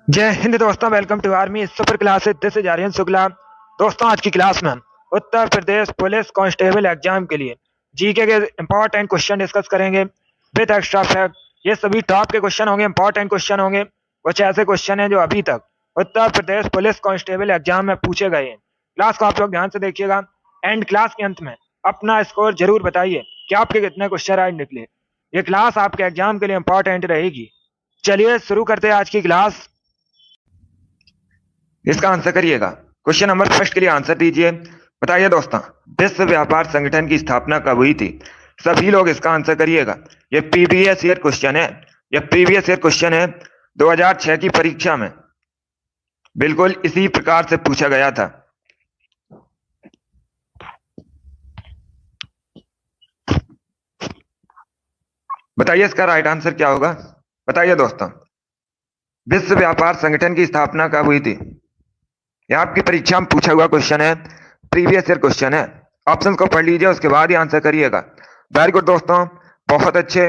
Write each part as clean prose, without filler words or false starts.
जय हिंद दोस्तों, welcome to army super class. This is Aryan Shukla. दोस्तों, आज की क्लास में हम Uttar Pradesh police constable exam के लिए जीके के इंपॉर्टेंट क्वेश्चन डिस्कस करेंगे विद एक्स्ट्रा फैक्ट। ये सभी टॉप के क्वेश्चन होंगे, इंपॉर्टेंट क्वेश्चन होंगे। कुछ ऐसे क्वेश्चन हैं जो अभी तक उत्तर प्रदेश पुलिस कांस्टेबल एग्जाम में पूछे गए हैं। क्लास को आप लोग ध्यान से देखिएगा। एंड क्लास के अंत में अपना स्कोर जरूर बताइए कि आपके कितने क्वेश्चन राइट निकले। ये क्लास आपके एग्जाम के लिए इंपॉर्टेंट रहेगी। चलिए शुरू करते हैं आज की क्लास। इसका आंसर करिएगा। क्वेश्चन नंबर फर्स्ट के लिए आंसर दीजिए। बताइए दोस्तों, विश्व व्यापार संगठन की स्थापना कब हुई थी? सभी लोग इसका आंसर करिएगा। ये प्रीवियस ईयर क्वेश्चन है। ये प्रीवियस ईयर क्वेश्चन है 2006 की परीक्षा में बिल्कुल इसी प्रकार से पूछा गया था। बताइए इसका राइट आंसर क्या होगा। बताइए दोस्तों, विश्व व्यापार संगठन की स्थापना कब हुई थी? यह आपकी परीक्षा में पूछा हुआ क्वेश्चन है, प्रीवियस ईयर क्वेश्चन है। ऑप्शन को पढ़ लीजिए, उसके बाद ही आंसर करिएगा। वेरी गुड दोस्तों, बहुत अच्छे।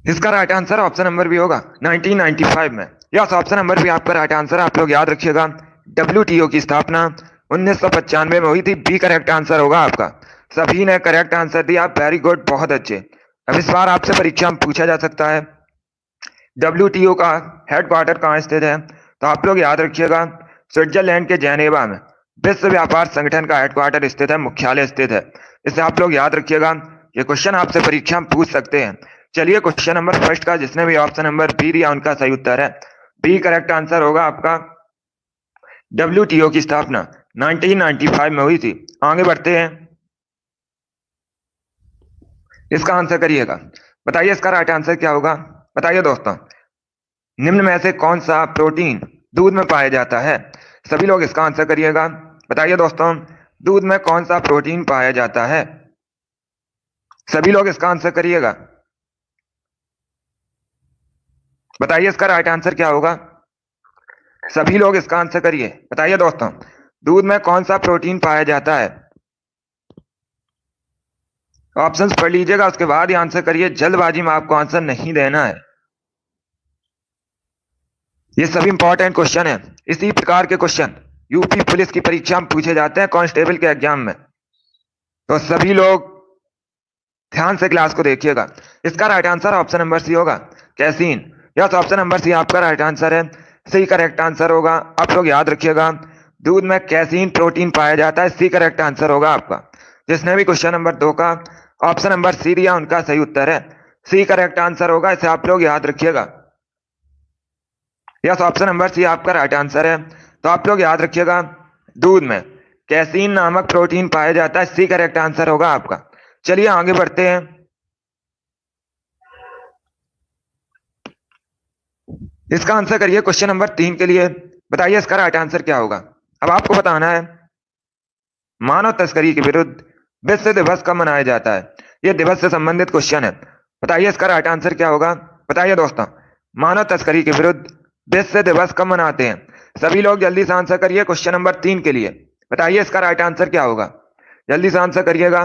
इसका राइट आंसर ऑप्शन नंबर भी होगा 1995 में। यस, ऑप्शन नंबर भी आपका राइट आंसर। आप लोग याद रखिएगा, डब्ल्यूटीओ की स्थापना 1995 में हुई थी। बी करेक्ट आंसर होगा आपका। सभी ने करेक्ट आंसर दिया। वेरी गुड, बहुत अच्छे। अब इस बार आपसे परीक्षा में पूछा जा सकता है डब्ल्यूटीओ का हेडक्वार्टर कहाँ स्थित है? तो आप लोग याद रखिएगा, स्विट्जरलैंड के जेनेवा में विश्व व्यापार संगठन का हेडक्वार्टर स्थित है, मुख्यालय स्थित है। इसे आप लोग याद रखिएगा। ये क्वेश्चन आपसे परीक्षा में पूछ सकते हैं। चलिए क्वेश्चन नंबर फर्स्ट का जिसने भी ऑप्शन नंबर बी दिया उनका सही उत्तर है। बी करेक्ट आंसर होगा आपका। डब्ल्यूटीओ की स्थापना 1995 में हुई थी। आगे बढ़ते हैं, इसका आंसर करिएगा। बताइए इसका राइट आंसर क्या होगा। बताइए दोस्तों, निम्न में से कौन सा प्रोटीन दूध में पाया जाता है? सभी लोग इसका आंसर करिएगा। बताइए दोस्तों, दूध में कौन सा प्रोटीन पाया जाता है? सभी लोग इसका आंसर करिएगा। बताइए इसका राइट आंसर क्या होगा। सभी लोग इसका आंसर करिए। बताइए दोस्तों, दूध में कौन सा प्रोटीन पाया जाता है? ऑप्शंस पढ़ लीजिएगा, उसके बाद ही आंसर करिए। जल्दबाजी में आपको आंसर नहीं देना है। ये सभी इंपॉर्टेंट क्वेश्चन है। इसी प्रकार के क्वेश्चन यूपी पुलिस की परीक्षा में पूछे जाते हैं, कांस्टेबल के एग्जाम में। तो सभी लोग ध्यान से क्लास को देखिएगा। इसका right answer option number C होगा, casein. Yes, option number C आपका राइट आंसर है। सी करेक्ट आंसर होगा। आप लोग याद रखिएगा, दूध में कैसीन प्रोटीन पाया जाता है। सी करेक्ट आंसर होगा आपका। जिसने भी क्वेश्चन नंबर 2 का ऑप्शन नंबर सी दिया उनका सही उत्तर है। सी करेक्ट आंसर होगा, इसे आप लोग याद रखिएगा। यस, ऑप्शन नंबर सी आपका राइट आंसर है। तो आप लोग याद रखिएगा, दूध में कैसीन नामक प्रोटीन पाया जाता है। सी करेक्ट आंसर होगा आपका। चलिए आगे बढ़ते हैं। इसका आंसर करिए क्वेश्चन नंबर 3 के लिए। बताइए इसका राइट आंसर क्या होगा। अब आपको बताना है, मानव तस्करी के विरुद्ध विश्व दिवस कब मनाया जाता है? यह दिवस से संबंधित क्वेश्चन है। बताइए इसका राइट आंसर क्या होगा। बताइए दोस्तों, मानव तस्करी के विरुद्ध विश्व दिवस कब मनाते हैं? सभी लोग जल्दी से आंसर करिए क्वेश्चन नंबर 3 के लिए। बताइए इसका राइट आंसर क्या होगा। जल्दी से आंसर करिएगा।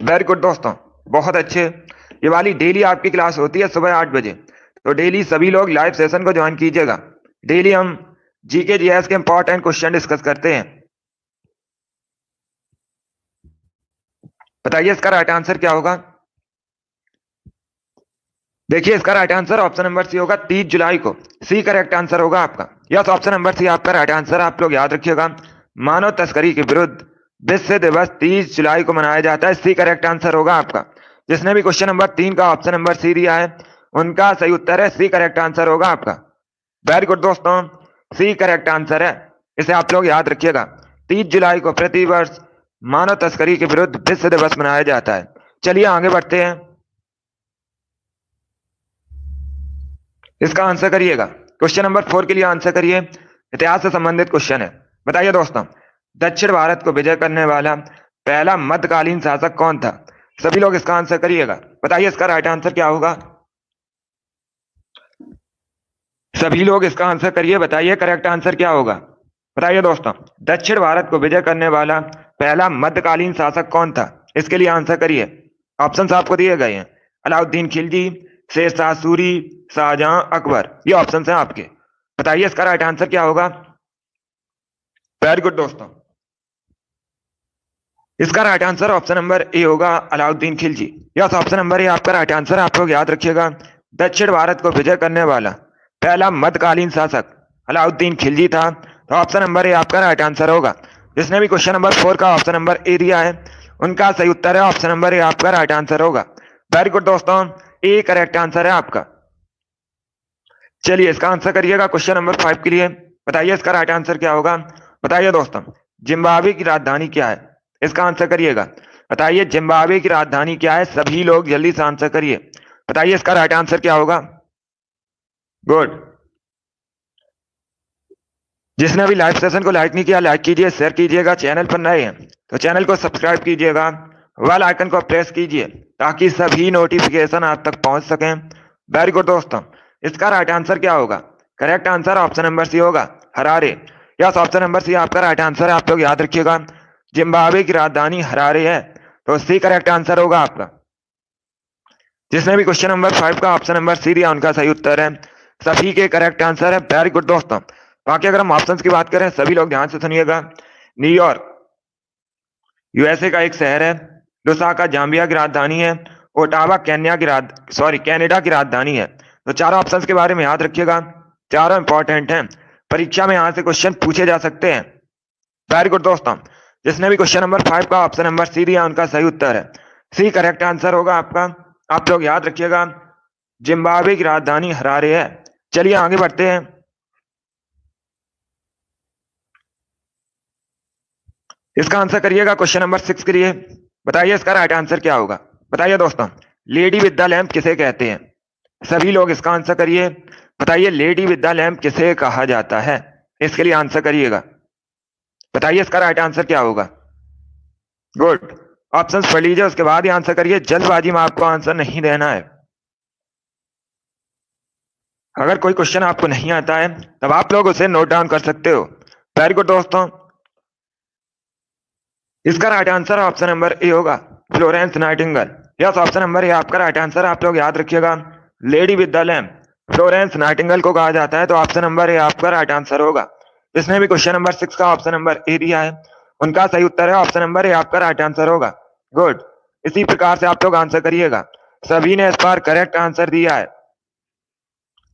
वेरी गुड दोस्तों, बहुत अच्छे। ये वाली डेली आपकी क्लास होती है सुबह 8 बजे। तो डेली सभी लोग लाइव सेशन को ज्वाइन कीजिएगा। डेली हम जीके जीएस के इंपॉर्टेंट क्वेश्चन डिस्कस करते हैं। बताइए इसका राइट आंसर क्या होगा। देखिए इसका right answer option number C होगा, 30 जुलाई को। सी करेक्ट आंसर होगा आपका। यस, ऑप्शन नंबर सी आपका राइट आंसर। आप लोग याद रखिएगा, मानव तस्करी के विरुद्ध विश्व दिवस 30 जुलाई को मनाया जाता है। सी करेक्ट आंसर होगा आपका। जिसने भी क्वेश्चन नंबर 3 का ऑप्शन नंबर सी दिया है उनका सही उत्तर है। सी करेक्ट आंसर होगा आपका। वेरी गुड दोस्तों, सी करेक्ट आंसर है। इसे आप लोग याद रखिएगा। 30 जुलाई को प्रतिवर्ष मानव तस्करी के विरुद्ध विश्व दिवस मनाया जाता है। चलिए आगे बढ़ते हैं। इसका आंसर करिएगा। क्वेश्चन नंबर 4 के लिए आंसर करिए। इतिहास से संबंधित क्वेश्चन है। बताइए दोस्तों, दक्षिण भारत को विजय करने वाला पहला मध्यकालीन शासक कौन था? सभी लोग इसका आंसर करिएगा। बताइए इसका राइट आंसर क्या होगा। सभी लोग इसका आंसर करिए। बताइए करेक्ट आंसर क्या होगा। बताइए दोस्तों, दक्षिण भारत को विजय करने वाला पहला मध्यकालीन शासक कौन था? इसके लिए आंसर करिए। ऑप्शंस आपको दिए गए हैं, अलाउद्दीन खिलजी, शेरशाह सूरी, शाहजहां, अकबर। ये ऑप्शन है आपके। बताइए इसका राइट आंसर क्या होगा। वेरी गुड दोस्तों। इसका right answer option number A होगा, Alauddin Khilji. Yes, option number A आपका राइट आंसर। आप लोग याद रखिएगा, दक्षिण भारत को विजय करने वाला पहला मध्यकालीन शासक अलाउद्दीन खिलजी था। तो ऑप्शन नंबर ए आपका राइट आंसर होगा। जिसने भी क्वेश्चन नंबर 4 का ऑप्शन नंबर ए दिया है, उनका सही उत्तर है ऑप्शन नंबर ए आपका राइट आंसर होगा। वेरी गुड दोस्तों, ए करेक्ट आंसर है आपका। चलिए इसका आंसर करिएगा क्वेश्चन नंबर 5 के लिए। बताइए इसका राइट आंसर क्या होगा। बताइए दोस्तों, जिम्बाब्वे की राजधानी क्या है। इसका आंसर करिएगा। बताइए जिम्बाब्वे की राजधानी क्या है। सभी लोग जल्दी से आंसर करिए। बताइए इसका राइट आंसर क्या होगा। गुड। जिसने अभी लाइव सेशन को लाइक नहीं किया, लाइक कीजिए, शेयर कीजिएगा। चैनल पर नए हैं तो चैनल को सब्सक्राइब कीजिएगा, बेल आइकन को प्रेस कीजिए ताकि सभी नोटिफिकेशन आप तक पहुंच सकें। वेरी गुड दोस्तों, इसका राइट आंसर क्या होगा। Correct answer option number C होगा, Harare. Yes, option number C आपका राइट आंसर है। आप लोग याद रखिएगा, जिम्बाब्वे की राजधानी हरारे है, तो सी करेक्ट आंसर होगा आपका। जिसने भी क्वेश्चन नंबर 5 का ऑप्शन नंबर सी दिया, उनका सही उत्तर है। सभी के करेक्ट आंसर है। वेरी गुड दोस्तों। बाकी अगर हम ऑप्शंस की बात करें, सभी लोग ध्यान से सुनिएगा। न्यूयॉर्क यूएसए का एक शहर है। लुसाका जाम्बिया की राजधानी है। ओटावा कनाडा की राजधानी है। तो चारों ऑप्शंस के बारे में याद रखिएगा, चारों इंपॉर्टेंट हैं। परीक्षा में यहाँ से क्वेश्चन पूछे जा सकते हैं। वेरी गुड दोस्तों। जिसने भी क्वेश्चन नंबर 5 का ऑप्शन नंबर सी दिया, उनका सही उत्तर है। सी करेक्ट आंसर होगा आपका। आप लोग याद रखिएगा, जिम्बाब्वे की राजधानी हरारे है। चलिए आगे बढ़ते हैं। इसका आंसर करिएगा क्वेश्चन नंबर 6 के लिए। बताइए इसका राइट आंसर क्या होगा। बताइए दोस्तों, लेडी विद द लैम्प किसे कहते हैं। सभी लोग इसका आंसर करिए। बताइए लेडी विद द लैम्प किसे कहा जाता है। इसके लिए आंसर करिएगा। बताइए इसका राइट आंसर क्या होगा। गुड। ऑप्शंस पढ़ लीजिए, उसके बाद ही आंसर करिए। जल्दबाजी में आपको आंसर नहीं देना है। अगर कोई क्वेश्चन आपको नहीं आता है, तब आप लोग उसे नोट डाउन कर सकते हो। वेरी गुड दोस्तों। इसका right answer option number A होगा, Florence Nightingale. Yes, option number A आपका राइट आंसर। आप लोग याद रखिएगा, lady with the lamp Florence Nightingale को कहा जाता है। तो ऑप्शन नंबर ए आपका राइट आंसर होगा। जिसने भी क्वेश्चन नंबर 6 का ऑप्शन नंबर ए दिया है, उनका सही उत्तर है ऑप्शन नंबर ए आपका राइट आंसर होगा। गुड। इसी प्रकार से आप लोग आंसर करिएगा। सभी ने इस बार करेक्ट आंसर दिया है।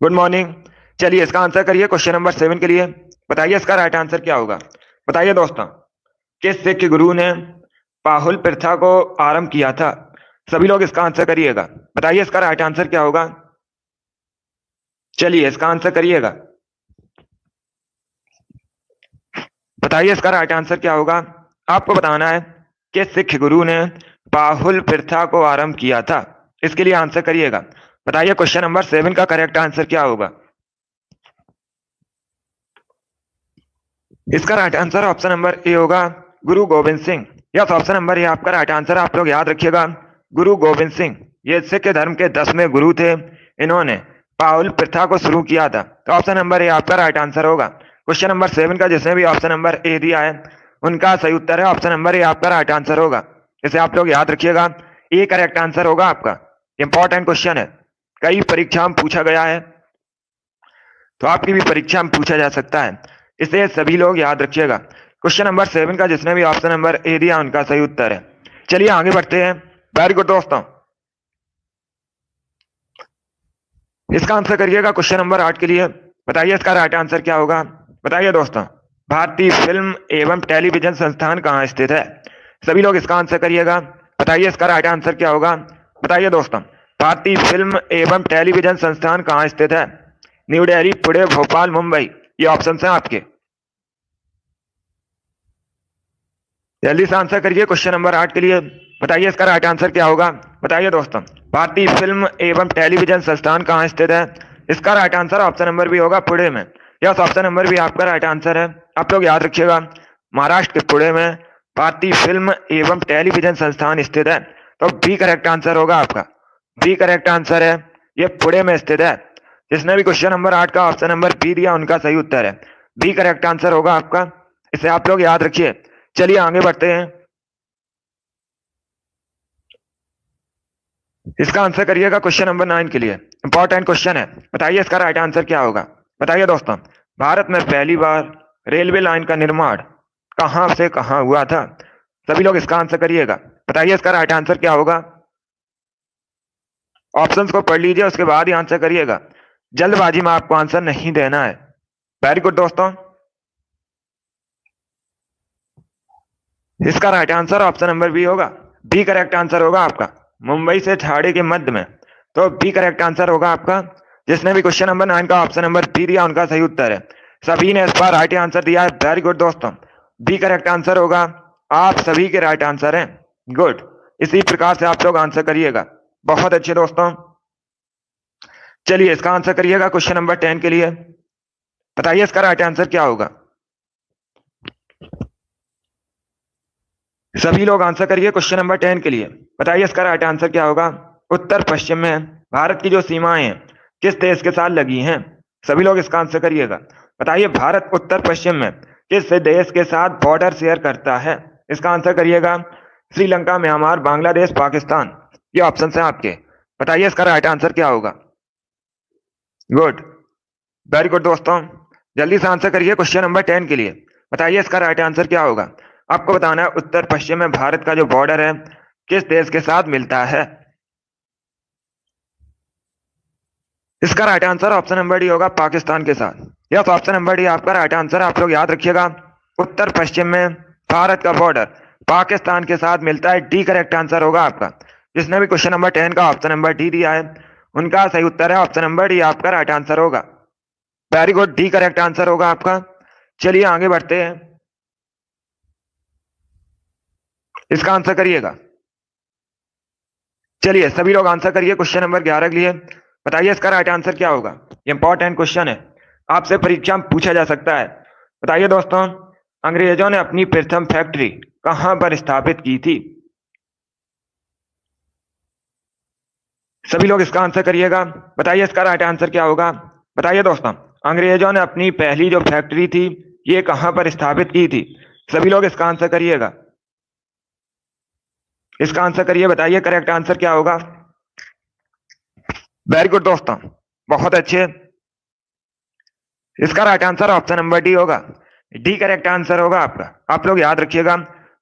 Good morning. चलिए इसका आंसर करिए क्वेश्चन नंबर 7 के लिए। बताइए इसका राइट आंसर क्या होगा। बताइए दोस्तों, किस सिख गुरु ने पाहुल प्रथा को आरंभ किया था। सभी लोग इसका आंसर करिएगा। बताइए इसका राइट आंसर क्या होगा। चलिए इसका आंसर करिएगा। बताइए इसका राइट आंसर क्या होगा। आपको बताना है कि सिख गुरु ने पाहुल प्रथा को आरंभ किया था। इसके लिए आंसर करिएगा। बताइए क्वेश्चन नंबर 7 का करेक्ट आंसर क्या होगा। इसका right answer option number A होगा, गुरु Govind Singh. Yes, option number A आपका राइट आंसर। आप लोग याद रखिएगा, गुरु गोविंद सिंह ये सिख धर्म के 10वें गुरु थे। इन्होंने पाहुल प्रथा को शुरू किया था। तो ऑप्शन नंबर ए आपका राइट आंसर होगा। क्वेश्चन नंबर 7 का जिसने भी ऑप्शन नंबर ए दिया है, उनका सही उत्तर है ऑप्शन नंबर ए आपका राइट आंसर होगा। इसे आप लोग याद रखिएगा, ए करेक्ट आंसर होगा आपका। इंपॉर्टेंट क्वेश्चन है, कई परीक्षा में पूछा गया है, तो आपकी भी परीक्षा में पूछा जा सकता है। इसे सभी लोग याद रखिएगा। क्वेश्चन नंबर 7 का जिसने भी ऑप्शन नंबर ए दिया, उनका सही उत्तर है। चलिए आगे बढ़ते हैं। वेरी गुड दोस्तों। इसका आंसर करिएगा क्वेश्चन नंबर 8 के लिए। बताइए इसका राइट आंसर क्या होगा। बताइए दोस्तों, भारतीय फिल्म एवं टेलीविजन संस्थान कहाँ स्थित है। सभी लोग इसका आंसर करिएगा। बताइए इसका राइट आंसर क्या होगा। बताइए दोस्तों, भारतीय फिल्म एवं टेलीविजन संस्थान कहाँ स्थित है। न्यू दिल्ली, पुणे, भोपाल, मुंबई। ये ऑप्शन है आपके। जल्दी से आंसर करिए क्वेश्चन नंबर 8 के लिए। बताइए इसका राइट आंसर क्या होगा। बताइए दोस्तों, भारतीय फिल्म एवं टेलीविजन संस्थान कहाँ स्थित है। इसका right answer option number B होगा, पुणे में। यस, ऑप्शन नंबर बी आपका राइट आंसर है। आप लोग याद रखिएगा, महाराष्ट्र के पुणे में भारतीय फिल्म एवं टेलीविजन संस्थान स्थित है। तो बी करेक्ट आंसर होगा आपका। बी करेक्ट आंसर है, ये पुणे में स्थित है। जिसने भी क्वेश्चन नंबर 8 का ऑप्शन नंबर बी दिया, उनका सही उत्तर है। बी करेक्ट आंसर होगा आपका। इसे आप लोग याद रखिए। चलिए आगे बढ़ते हैं। इसका आंसर करिएगा क्वेश्चन नंबर 9 के लिए। इंपॉर्टेंट क्वेश्चन है, बताइए इसका राइट आंसर क्या होगा। बताइए दोस्तों, भारत में पहली बार रेलवे लाइन का निर्माण कहां से कहां हुआ था। सभी लोग इसका आंसर करिएगा। बताइए इसका राइट आंसर क्या होगा। ऑप्शंस को पढ़ लीजिए, उसके बाद ही आंसर करिएगा। जल्दबाजी में आपको आंसर नहीं देना है। वेरी गुड दोस्तों। इसका right answer option number B होगा। बी करेक्ट आंसर होगा आपका। मुंबई से ठाणे के मध्य में, तो बी करेक्ट आंसर होगा आपका। जिसने भी क्वेश्चन नंबर 9 का ऑप्शन नंबर बी दिया उनका सही उत्तर है। सभी ने इस बार राइट आंसर दिया है। वेरी गुड दोस्तों, बी करेक्ट आंसर होगा। आप सभी के राइट आंसर हैं। गुड, इसी प्रकार से आप लोग आंसर करिएगा। बहुत अच्छे दोस्तों। चलिए इसका आंसर करिएगा क्वेश्चन नंबर 10 के लिए। बताइए इसका राइट आंसर क्या होगा। सभी लोग आंसर करिए क्वेश्चन नंबर 10 के लिए। बताइए इसका राइट आंसर क्या होगा। उत्तर पश्चिम में भारत की जो सीमाएं हैं किस देश के साथ लगी हैं। सभी लोग इसका आंसर करिएगा। बताइए भारत उत्तर पश्चिम में किस देश के साथ बॉर्डर शेयर करता है। इसका आंसर करिएगा। श्रीलंका, म्यांमार, बांग्लादेश, पाकिस्तान, ये ऑप्शन है आपके। बताइए इसका राइट आंसर क्या होगा। गुड, वेरी गुड दोस्तों। जल्दी से आंसर करिए क्वेश्चन नंबर 10 के लिए। बताइए इसका राइट आंसर क्या होगा। आपको बताना है उत्तर पश्चिम में भारत का जो बॉर्डर है किस देश के साथ मिलता है। इसका right answer option number D होगा, पाकिस्तान के साथ। यस, ऑप्शन नंबर डी आपका राइट आंसर। आप लोग याद रखिएगा, उत्तर पश्चिम में भारत का बॉर्डर पाकिस्तान के साथ मिलता है। डी करेक्ट आंसर होगा आपका। जिसने भी क्वेश्चन नंबर 10 का ऑप्शन नंबर डी दिया है उनका सही उत्तर है ऑप्शन नंबर डी आपका राइट आंसर होगा। Very good, D correct answer होगा आपका। चलिए आगे बढ़ते हैं। इसका आंसर करिएगा। चलिए सभी लोग आंसर करिए क्वेश्चन नंबर 11 के लिए। बताइए इसका राइट आंसर क्या होगा। ये इंपॉर्टेंट क्वेश्चन है, आपसे परीक्षा में पूछा जा सकता है। बताइए दोस्तों, अंग्रेजों ने अपनी प्रथम फैक्ट्री कहां पर स्थापित की थी। सभी लोग इसका आंसर करिएगा। बताइए इसका राइट आंसर क्या होगा। बताइए दोस्तों, अंग्रेजों ने अपनी पहली जो फैक्ट्री थी ये कहां पर स्थापित की थी। सभी लोग इसका आंसर करिएगा। इसका आंसर करिए। बताइए करेक्ट आंसर क्या होगा। वेरी गुड दोस्तों, बहुत अच्छे। इसका right answer option number D होगा। डी करेक्ट आंसर होगा आपका। आप लोग याद रखिएगा,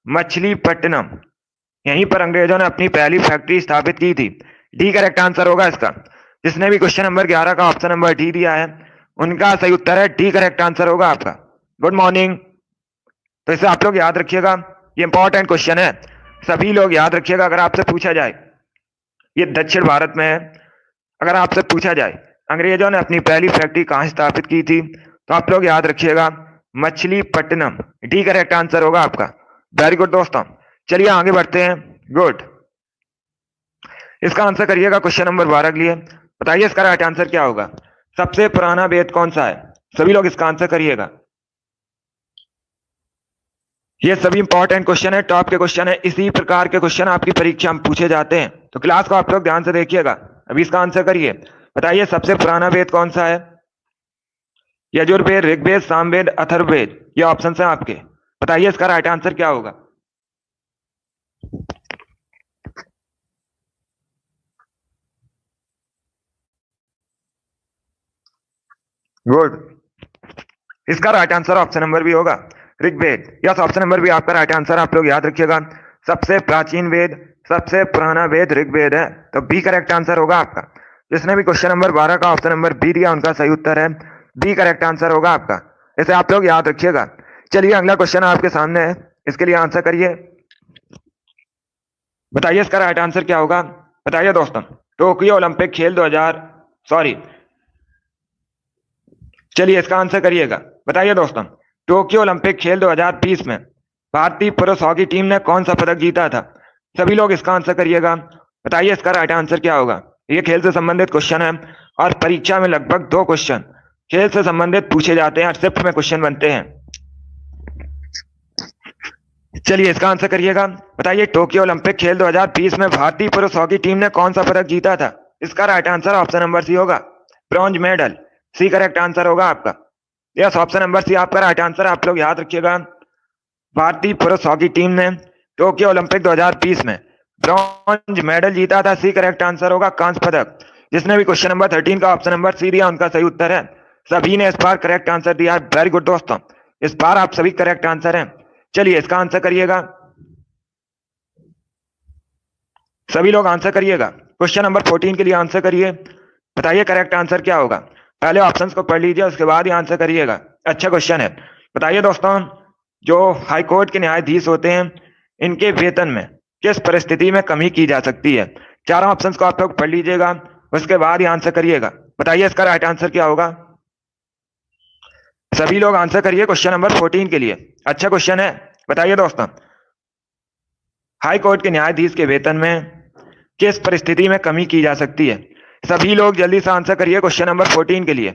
मछलीपट्टनम, यहीं पर अंग्रेजों ने अपनी पहली फैक्ट्री स्थापित की थी। डी करेक्ट आंसर होगा इसका। जिसने भी क्वेश्चन नंबर 11 का ऑप्शन नंबर डी दिया है उनका सही उत्तर है डी करेक्ट आंसर होगा आपका। Good morning. तो इसे आप लोग याद रखिएगा, ये इंपॉर्टेंट क्वेश्चन है। सभी लोग याद रखिएगा। अगर आपसे पूछा जाए, ये दक्षिण भारत में है, अगर आपसे पूछा जाए अंग्रेजों ने अपनी पहली फैक्ट्री कहां स्थापित की थी तो आप लोग याद रखिएगा मछलीपट्टनम। डी करेक्ट आंसर होगा आपका। वेरी गुड दोस्तों, चलिए आगे बढ़ते हैं। गुड, इसका आंसर करिएगा क्वेश्चन नंबर 12 के लिए। बताइए इसका राइट आंसर क्या होगा। सबसे पुराना वेद कौन सा है। सभी लोग इसका आंसर करिएगा। ये सभी इंपॉर्टेंट क्वेश्चन है, टॉप के क्वेश्चन है। इसी प्रकार के क्वेश्चन आपकी परीक्षा में पूछे जाते हैं, तो क्लास को आप लोग ध्यान से देखिएगा। अभी इसका आंसर करिए। बताइए सबसे पुराना वेद कौन सा है। यजुर्वेद, ऋग्वेद, सामवेद, अथर्ववेद, ये ऑप्शन है आपके। बताइए इसका राइट आंसर क्या होगा। गुड, इसका right answer option number B होगा, Rigveda. Yes, option number B आपका राइट आंसर। आप लोग याद रखिएगा, सबसे प्राचीन वेद, सबसे पुराना वेद ऋग्वेद है, तो बी करेक्ट आंसर होगा आपका। जिसने भी क्वेश्चन नंबर 12 का ऑप्शन नंबर बी दिया उनका सही उत्तर है बी करेक्ट आंसर होगा आपका। इसे आप लोग याद रखिएगा। चलिए अगला क्वेश्चन आपके सामने है, इसके लिए आंसर करिए। बताइए इसका राइट आंसर क्या होगा। बताइए दोस्तों, टोक्यो ओलंपिक खेल 2000 सॉरी चलिए इसका आंसर करिएगा। बताइए दोस्तों, टोक्यो ओलंपिक खेल 2020 में भारतीय पुरुष हॉकी टीम ने कौन सा पदक जीता था। सभी लोग इसका आंसर करिएगा। बताइए इसका राइट आंसर क्या होगा। ये खेल से संबंधित क्वेश्चन है और परीक्षा में लगभग 2 क्वेश्चन खेल से संबंधित पूछे जाते हैं और शिफ्ट में क्वेश्चन बनते हैं। चलिए इसका आंसर करिएगा। बताइए टोक्यो ओलंपिक खेल 2020 में भारतीय पुरुष हॉकी टीम ने कौन सा पदक जीता था। इसका right answer option number C होगा, bronze medal. C correct answer होगा आपका। यस, ऑप्शन नंबर सी आपका राइट आंसर। आप लोग याद रखिएगा, भारतीय पुरुष हॉकी टीम ने टोक्यो ओलंपिक 2020 में ब्रॉन्ज मेडल जीता था। सी करेक्ट आंसर होगा कांस्य पदक। जिसने भी क्वेश्चन नंबर 13 का ऑप्शन नंबर सी दिया उनका सही उत्तर है। सभी ने इस बार करेक्ट आंसर दिया है। वेरी गुड दोस्तों, इस बार आप सभी करेक्ट आंसर हैं। चलिए इसका आंसर करिएगा, सभी लोग आंसर करिएगा। क्वेश्चन नंबर 14 के लिए आंसर करिए। बताइए करेक्ट आंसर क्या होगा। पहले ऑप्शंस को पढ़ लीजिए, उसके बाद ही आंसर करिएगा। अच्छा क्वेश्चन है। बताइए दोस्तों, जो हाई कोर्ट के न्यायाधीश होते हैं इनके वेतन में किस परिस्थिति में कमी की जा सकती है। चारों ऑप्शंस को आप लोग पढ़ लीजिएगा, उसके बाद ही आंसर करिएगा। बताइए इसका राइट आंसर क्या होगा। सभी लोग आंसर करिए क्वेश्चन नंबर 14 के लिए। अच्छा क्वेश्चन है। बताइए दोस्तों, हाई कोर्ट के न्यायाधीश के वेतन में किस परिस्थिति में कमी की जा सकती है। सभी लोग जल्दी से आंसर करिए क्वेश्चन नंबर 14 के लिए।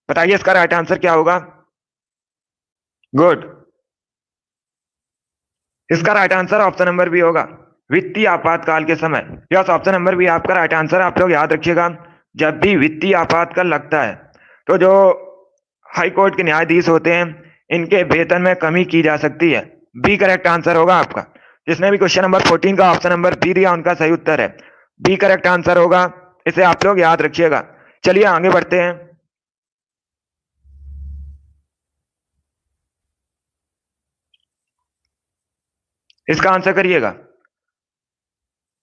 बताइए इसका राइट आंसर क्या होगा। गुड, इसका right answer option number B होगा, वित्तीय आपातकाल के समय। यस, ऑप्शन नंबर बी आपका राइट आंसर। आप लोग याद रखिएगा, जब भी वित्तीय आपातकाल लगता है तो जो हाई कोर्ट के न्यायाधीश होते हैं इनके वेतन में कमी की जा सकती है। बी करेक्ट आंसर होगा आपका। जिसने भी क्वेश्चन नंबर 14 का ऑप्शन नंबर बी दिया उनका सही उत्तर है। बी करेक्ट आंसर होगा, इसे आप लोग याद रखिएगा। चलिए आगे बढ़ते हैं। इसका आंसर करिएगा।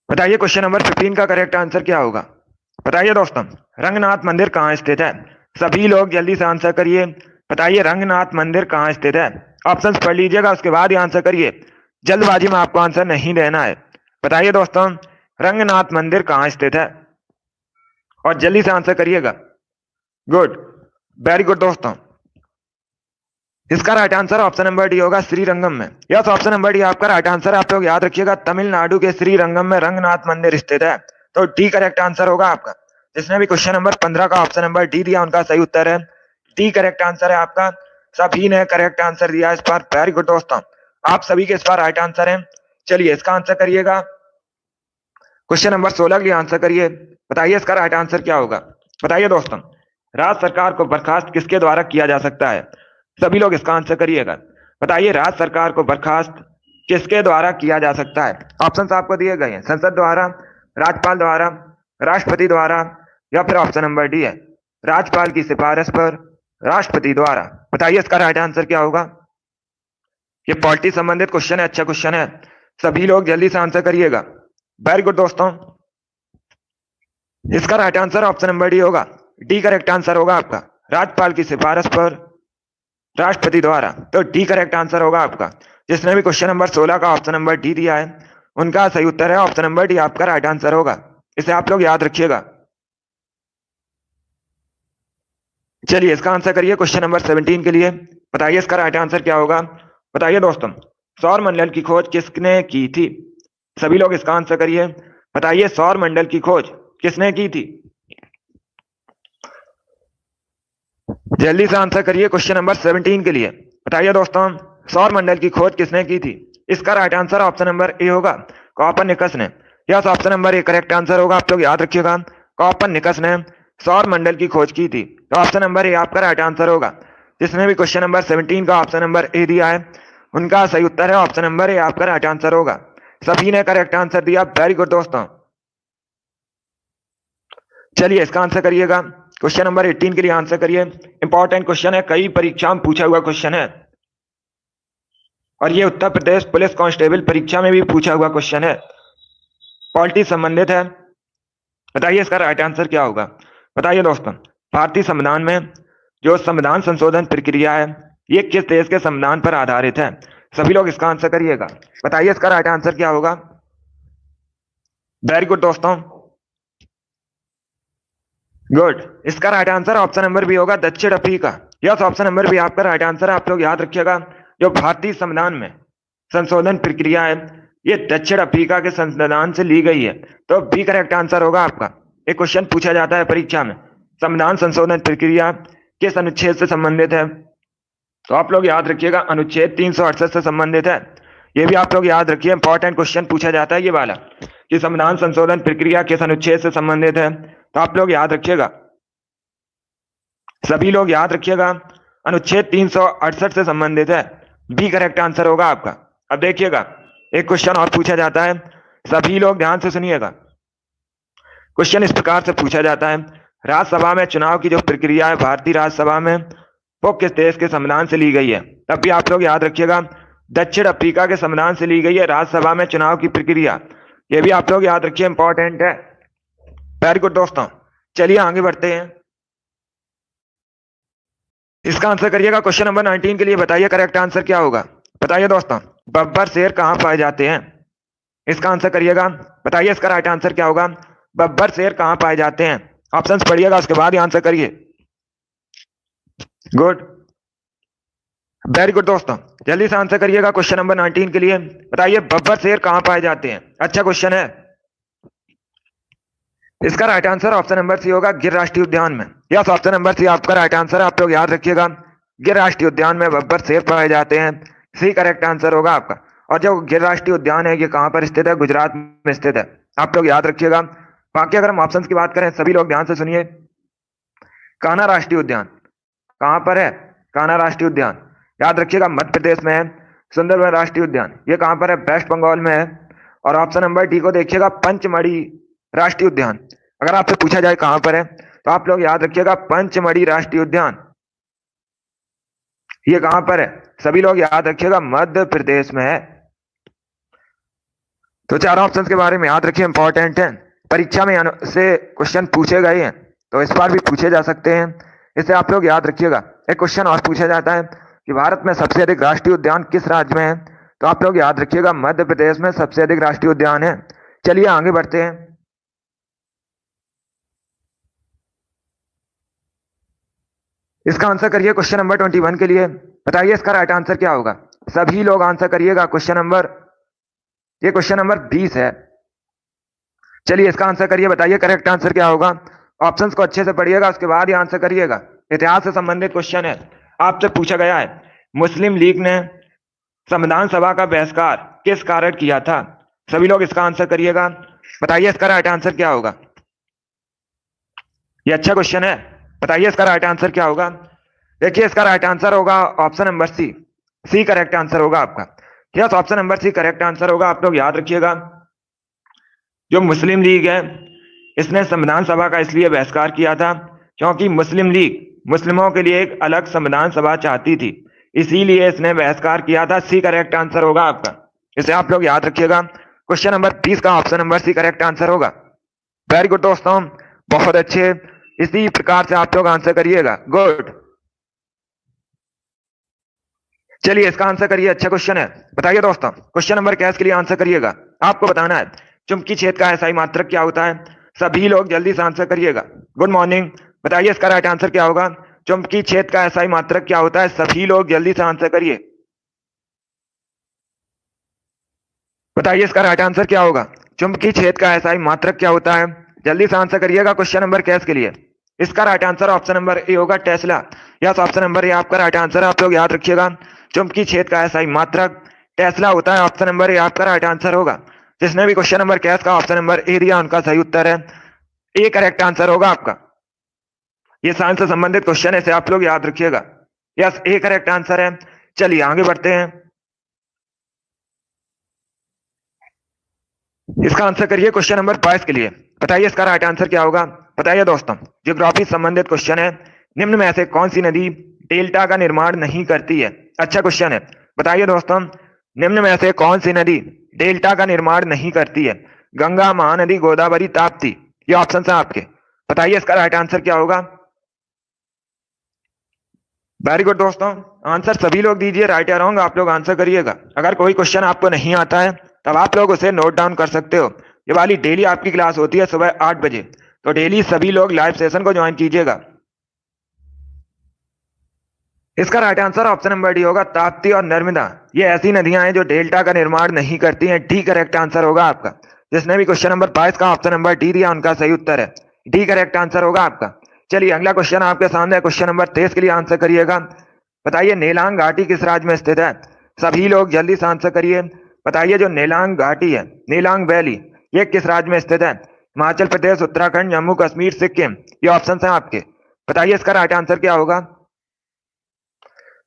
बताइए क्वेश्चन नंबर 15 का करेक्ट आंसर क्या होगा। बताइए दोस्तों, रंगनाथ मंदिर कहाँ स्थित है। सभी लोग जल्दी से आंसर करिए। बताइए रंगनाथ मंदिर कहाँ स्थित है। ऑप्शंस पढ़ लीजिएगा, उसके बाद ही आंसर करिए। जल्दबाजी में आपको आंसर नहीं देना है। बताइए दोस्तों, रंगनाथ मंदिर कहाँ स्थित है, और जल्दी से आंसर करिएगा। गुड, वेरी गुड दोस्तों, इसका right answer option number D होगा, श्रीरंगम में। यस, ऑप्शन नंबर डी आपका राइट आंसर। आप लोग याद रखिएगा, तमिलनाडु के श्रीरंगम में रंगनाथ मंदिर स्थित है, तो डी करेक्ट आंसर होगा आपका। जिसने भी क्वेश्चन नंबर 15 का ऑप्शन नंबर डी दिया उनका सही उत्तर है। डी करेक्ट आंसर है आपका। सभी ने करेक्ट आंसर दिया इस बार। वेरी गुड दोस्तों, आप सभी के इस बार राइट आंसर है। चलिए इसका आंसर करिएगा। क्वेश्चन नंबर 16 के लिए आंसर करिए। बताइए इसका राइट आंसर क्या होगा। बताइए दोस्तों, राज्य सरकार को बर्खास्त किसके द्वारा किया जा सकता है। सभी लोग इसका आंसर करिएगा। बताइए राज्य सरकार को बर्खास्त किसके द्वारा किया जा सकता है। ऑप्शंस आपको दिए गए हैं, संसद द्वारा, राज्यपाल द्वारा, राष्ट्रपति द्वारा, या फिर ऑप्शन नंबर डी है, राज्यपाल की सिफारिश पर राष्ट्रपति द्वारा। बताइए इसका राइट आंसर क्या होगा। ये पॉलिटी संबंधित क्वेश्चन है, अच्छा क्वेश्चन है। सभी लोग जल्दी से आंसर करिएगा। वेरी गुड दोस्तों, इसका right answer option number D होगा। डी करेक्ट आंसर होगा आपका, राज्यपाल की सिफारिश पर राष्ट्रपति द्वारा, तो डी करेक्ट आंसर होगा आपका। जिसने भी क्वेश्चन नंबर 16 का ऑप्शन नंबर डी दिया है उनका सही उत्तर है, ऑप्शन नंबर डी आपका राइट आंसर होगा। इसे आप लोग याद रखिएगा। चलिए इसका आंसर करिए क्वेश्चन नंबर 17 के लिए। बताइए इसका राइट आंसर क्या होगा। बताइए दोस्तों, सौर मंडल की खोज किसने की थी। सभी लोग इसका आंसर करिए। बताइए सौर मंडल की खोज किसने की थी। जल्दी से आंसर करिए क्वेश्चन नंबर 17 के लिए। बताइए दोस्तों, सौर मंडल की खोज किसने की थी। इसका right answer option number A होगा, कॉपरनिकस ने। Yes, option number A correct answer होगा। आप लोग याद रखिएगा, कॉपरनिकस ने सौर मंडल की खोज की थी, तो ऑप्शन नंबर ए आपका राइट आंसर होगा। जिसने भी क्वेश्चन नंबर 17 का ऑप्शन नंबर ए दिया है उनका सही उत्तर है, ऑप्शन नंबर ए आपका राइट आंसर होगा। सभी ने करेक्ट आंसर दिया। वेरी गुड दोस्तों, चलिए इसका आंसर करिएगा। क्वेश्चन नंबर 18 के लिए आंसर करिए। इंपॉर्टेंट क्वेश्चन है, कई परीक्षा में पूछा हुआ क्वेश्चन है, और ये उत्तर प्रदेश पुलिस कांस्टेबल परीक्षा में भी पूछा हुआ क्वेश्चन है, पॉलिटी संबंधित है। बताइए इसका राइट आंसर क्या होगा। बताइए दोस्तों, भारतीय संविधान में जो संविधान संशोधन प्रक्रिया है ये किस देश के संविधान पर आधारित है। सभी लोग इसका आंसर करिएगा। बताइए इसका राइट आंसर क्या होगा। वेरी गुड दोस्तों, गुड, इसका right answer option number B होगा, दक्षिण Africa. Yes, option number B आपका राइट आंसर है। आप लोग याद रखिएगा, जो भारतीय संविधान में संशोधन प्रक्रिया है ये दक्षिण अफ्रीका के संविधान से ली गई है, तो बी करेक्ट आंसर होगा आपका। एक क्वेश्चन पूछा जाता है परीक्षा में, संविधान संशोधन प्रक्रिया किस अनुच्छेद से संबंधित है, तो आप लोग याद रखिएगा अनुच्छेद 368 से संबंधित है। ये भी आप लोग याद रखिए, इंपॉर्टेंट क्वेश्चन पूछा जाता है ये वाला, कि संविधान संशोधन प्रक्रिया किस अनुच्छेद से संबंधित है, तो आप लोग याद रखिएगा। सभी लोग याद रखिएगा, अनुच्छेद 368 से संबंधित है। बी करेक्ट आंसर होगा आपका। अब देखिएगा, एक क्वेश्चन और पूछा जाता है, सभी लोग ध्यान से सुनिएगा। क्वेश्चन इस प्रकार से पूछा जाता है, राज्यसभा में चुनाव की जो प्रक्रिया है भारतीय राज्यसभा में, वो किस देश के संविधान से ली गई है? तब भी आप लोग याद रखिएगा, दक्षिण अफ्रीका के संविधान से ली गई है राज्यसभा में चुनाव की प्रक्रिया। ये भी आप लोग याद रखिए, इंपॉर्टेंट है। वेरी गुड दोस्तों, चलिए आगे बढ़ते हैं। इसका आंसर करिएगा क्वेश्चन नंबर 19 के लिए। बताइए करेक्ट आंसर क्या होगा? बताइए दोस्तों, बब्बर शेर कहाँ पाए जाते हैं? इसका आंसर करिएगा, बताइए इसका राइट आंसर क्या होगा? बब्बर शेर कहाँ पाए जाते हैं? ऑप्शंस पढ़िएगा, उसके बाद ही आंसर करिए। गुड, वेरी गुड दोस्तों, जल्दी से आंसर करिएगा क्वेश्चन नंबर 19 के लिए। बताइए बब्बर शेर कहाँ पाए जाते हैं? अच्छा क्वेश्चन है। इसका right answer option number C होगा, गिर राष्ट्रीय उद्यान में। यस, ऑप्शन नंबर सी आपका राइट आंसर है। आप लोग याद रखिएगा, गिर राष्ट्रीय उद्यान में बब्बर शेर पाए जाते हैं। सी करेक्ट आंसर होगा आपका। और जो गिर राष्ट्रीय उद्यान है ये कहाँ पर स्थित है? गुजरात में स्थित है। आप लोग याद रखिएगा। बाकी अगर हम ऑप्शन की बात करें, सभी लोग ध्यान से सुनिए। कान्हा राष्ट्रीय उद्यान कहाँ पर है? कान्हा राष्ट्रीय उद्यान याद रखिएगा मध्य प्रदेश में है। सुंदरवन राष्ट्रीय उद्यान ये कहाँ पर है? वेस्ट बंगाल में है। और ऑप्शन नंबर डी को देखिएगा, पंचमढ़ी राष्ट्रीय उद्यान। अगर आपसे पूछा जाए कहां पर है, तो आप लोग याद रखिएगा पंचमढ़ी राष्ट्रीय उद्यान ये कहां पर है? सभी लोग याद रखिएगा, मध्य प्रदेश में है। तो चारों ऑप्शन के बारे में याद रखिए, इंपॉर्टेंट है। परीक्षा में से क्वेश्चन पूछे गए हैं, तो इस बार भी पूछे जा सकते हैं। इसे आप लोग याद रखिएगा। एक क्वेश्चन और पूछा जाता है कि भारत में सबसे अधिक राष्ट्रीय उद्यान किस राज्य में है? तो आप लोग याद रखिएगा, मध्य प्रदेश में सबसे अधिक राष्ट्रीय उद्यान है। चलिए आगे बढ़ते हैं। इसका आंसर करिए क्वेश्चन नंबर 21 के लिए। बताइए इसका राइट आंसर क्या होगा? सभी लोग आंसर करिएगा। ये क्वेश्चन नंबर 20 है। चलिए इसका आंसर करिए। बताइए करेक्ट आंसर क्या होगा? ऑप्शंस को अच्छे से पढ़िएगा, उसके बाद ही आंसर करिएगा। इतिहास से संबंधित क्वेश्चन है, आपसे पूछा गया है। मुस्लिम लीग ने संविधान सभा का बहिष्कार किस कारण किया था? सभी लोग इसका आंसर करिएगा। बताइए इसका राइट आंसर क्या होगा? ये अच्छा क्वेश्चन है। बताइए इसका राइट आंसर क्या होगा? देखिए इसका राइट आंसर होगा option number C. C correct answer होगा आपका। Yes, option number C correct answer होगा। आप लोग याद रखिएगा, जो मुस्लिम लीग है इसने संविधान सभा का इसलिए बहिष्कार किया था क्योंकि मुस्लिम लीग मुस्लिमों के लिए एक अलग संविधान सभा चाहती थी, इसीलिए इसने बहिष्कार किया था। सी करेक्ट आंसर होगा आपका। इसे आप लोग याद रखिएगा। क्वेश्चन नंबर 20 का option number C correct answer होगा। वेरी गुड दोस्तों, बहुत अच्छे। इसी प्रकार से आप लोग आंसर करिएगा। गुड, चलिए इसका आंसर करिए। अच्छा क्वेश्चन है। बताइए दोस्तों, क्वेश्चन नंबर कैश के लिए आंसर करिएगा। आपको बताना है चुंबकीय क्षेत्र का एसआई मात्रक क्या होता है। सभी लोग जल्दी से आंसर करिएगा। गुड मॉर्निंग, बताइए इसका राइट आंसर क्या होगा? चुंबकीय क्षेत्र का एसआई मात्रक क्या होता है? सभी लोग जल्दी से आंसर करिए। बताइए इसका राइट आंसर क्या होगा? चुंबकीय क्षेत्र का एसआई मात्रक क्या होता है? जल्दी से आंसर करिएगा क्वेश्चन नंबर कैश के लिए। इसका right answer option number A होगा, Tesla. Yes, option number A आपका राइट आंसर है। आप लोग याद रखिएगा, चुंबकीय क्षेत्र का एसआई मात्रक टेस्ला होता है। ऑप्शन नंबर ए आपका राइट आंसर होगा। जिसने भी क्वेश्चन नंबर कैश का ऑप्शन नंबर ए दिया उनका सही उत्तर है ए करेक्ट आंसर होगा आपका। ये साइंस से संबंधित क्वेश्चन है, इसे आप लोग याद रखिएगा। यस, ए करेक्ट आंसर है। चलिए आगे बढ़ते हैं। इसका आंसर करिए क्वेश्चन नंबर 22 के लिए। बताइए इसका राइट आंसर क्या होगा? बताइए दोस्तों, ज्योग्राफी संबंधित क्वेश्चन है। निम्न में से कौन सी नदी डेल्टा का निर्माण नहीं करती है? अच्छा क्वेश्चन है। बताइए दोस्तों, निम्न में से कौन सी नदी डेल्टा का निर्माण नहीं करती है? गंगा, महानदी, गोदावरी, ताप्ती। ये ऑप्शन है आपके। बताइए इसका राइट आंसर क्या होगा? वेरी गुड दोस्तों, आंसर सभी लोग दीजिए। राइट या रॉन्ग आप लोग आंसर करिएगा। अगर कोई क्वेश्चन आपको नहीं आता है तब आप लोग उसे नोट डाउन कर सकते हो। ये वाली डेली आपकी क्लास होती है सुबह 8 बजे, तो डेली सभी लोग लाइव सेशन को ज्वाइन कीजिएगा। इसका right answer option number D होगा, ताप्ती और नर्मदा। ये ऐसी नदियां हैं जो डेल्टा का निर्माण नहीं करती हैं। डी करेक्ट आंसर होगा आपका। जिसने भी क्वेश्चन नंबर 22 का ऑप्शन नंबर डी दिया उनका सही उत्तर है डी करेक्ट आंसर होगा आपका। चलिए अगला क्वेश्चन आपके सामने है, क्वेश्चन नंबर 23 के लिए आंसर करिएगा। बताइए नेलांग घाटी किस राज्य में स्थित है? सभी लोग जल्दी से आंसर करिए। बताइए जो नेलांग घाटी है, नेलांग वैली, ये किस राज्य में स्थित है? हिमाचल प्रदेश, उत्तराखंड, जम्मू कश्मीर, सिक्किम। ये ऑप्शन है आपके। बताइए इसका राइट आंसर क्या होगा?